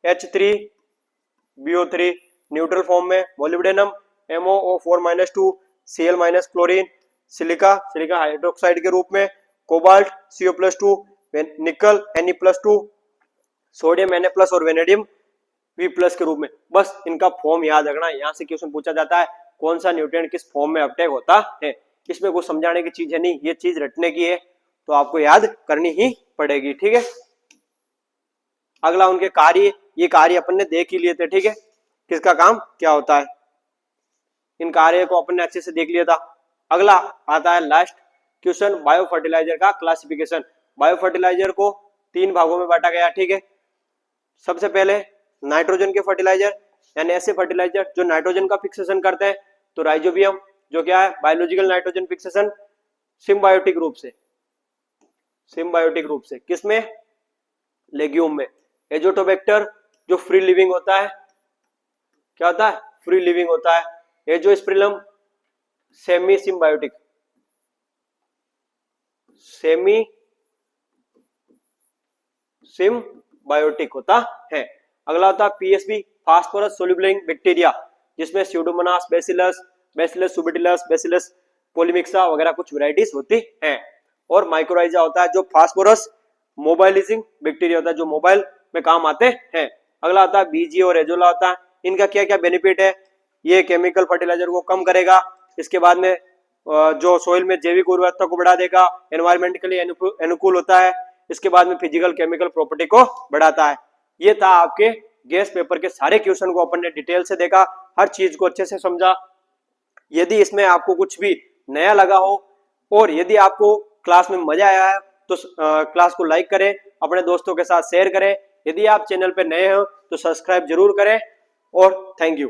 H3BO3 न्यूट्रल फॉर्म में, molybdenum MoO4-2, Cl- chlorine, silica hydroxide के रूप में, कोबाल्ट Co+2, निकल Ne+2, सोडियम Na+ और वेनेडियम V+ के रूप में। बस इनका फॉर्म याद रखना, यहाँ से क्वेश्चन पूछा जाता है कौन सा न्यूट्रिएंट किस फॉर्म में अपटेक होता है। इसमें कुछ समझाने की चीज है नहीं, ये चीज रटने की है, तो आपको याद करनी ही पड़ेगी, ठीक है। अगला उनके कार्य, ये कार्य अपन ने देख ही लिए थे, ठीक है, किसका काम क्या होता है, इन कार्य को अपन ने अच्छे से देख लिया था। अगला आता है लास्ट क्वेश्चन, बायो फर्टिलाइजर का क्लासिफिकेशन। बायो फर्टिलाइजर को 3 भागों में बांटा गया, ठीक है। सबसे पहले नाइट्रोजन के फर्टिलाइजर, यानी ऐसे फर्टिलाइजर जो नाइट्रोजन का फिक्सेशन करते हैं, तो राइजोबियम जो क्या है, बायोलॉजिकल नाइट्रोजन फिक्सेशन, सिम्बायोटिक रूप से किसमें, लेग्यूम में। एजोटोबैक्टर जो फ्री लिविंग होता है, क्या होता है, फ्री लिविंग होता है। एजोस्पिरिलम सेमी सिम्बायोटिक होता है। अगला होता है पीएसबी, फास्फोरस सोल्यूबल बैक्टीरिया, जिसमें स्यूडोमोनास बैसिलस, बैसिलस सुबिटिलस, बैसिलस पोलीमिक्सा वगैरह कुछ वैरायटीज होती हैं। और माइक्रोराइजा होता है जो फास्फोरस मोबाइलिजिंग बैक्टीरिया होता है, जो मोबाइल में काम आते हैं। अगला होता है बीजी और एजोला होता है। इनका क्या क्या बेनिफिट है, ये केमिकल फर्टिलाइजर को कम करेगा, इसके बाद में जो सोइल में जैविक उर्वरता को बढ़ा देगा, एनवायरमेंट के लिए अनुकूल होता है, इसके बाद में फिजिकल केमिकल प्रॉपर्टी को बढ़ाता है। ये था आपके गैस पेपर के सारे क्वेश्चन को अपन ने डिटेल से देखा, हर चीज को अच्छे से समझा। यदि इसमें आपको कुछ भी नया लगा हो और यदि आपको क्लास में मजा आया है तो क्लास को लाइक करें, अपने दोस्तों के साथ शेयर करें। यदि आप चैनल पर नए हो तो सब्सक्राइब जरूर करें, और थैंक यू।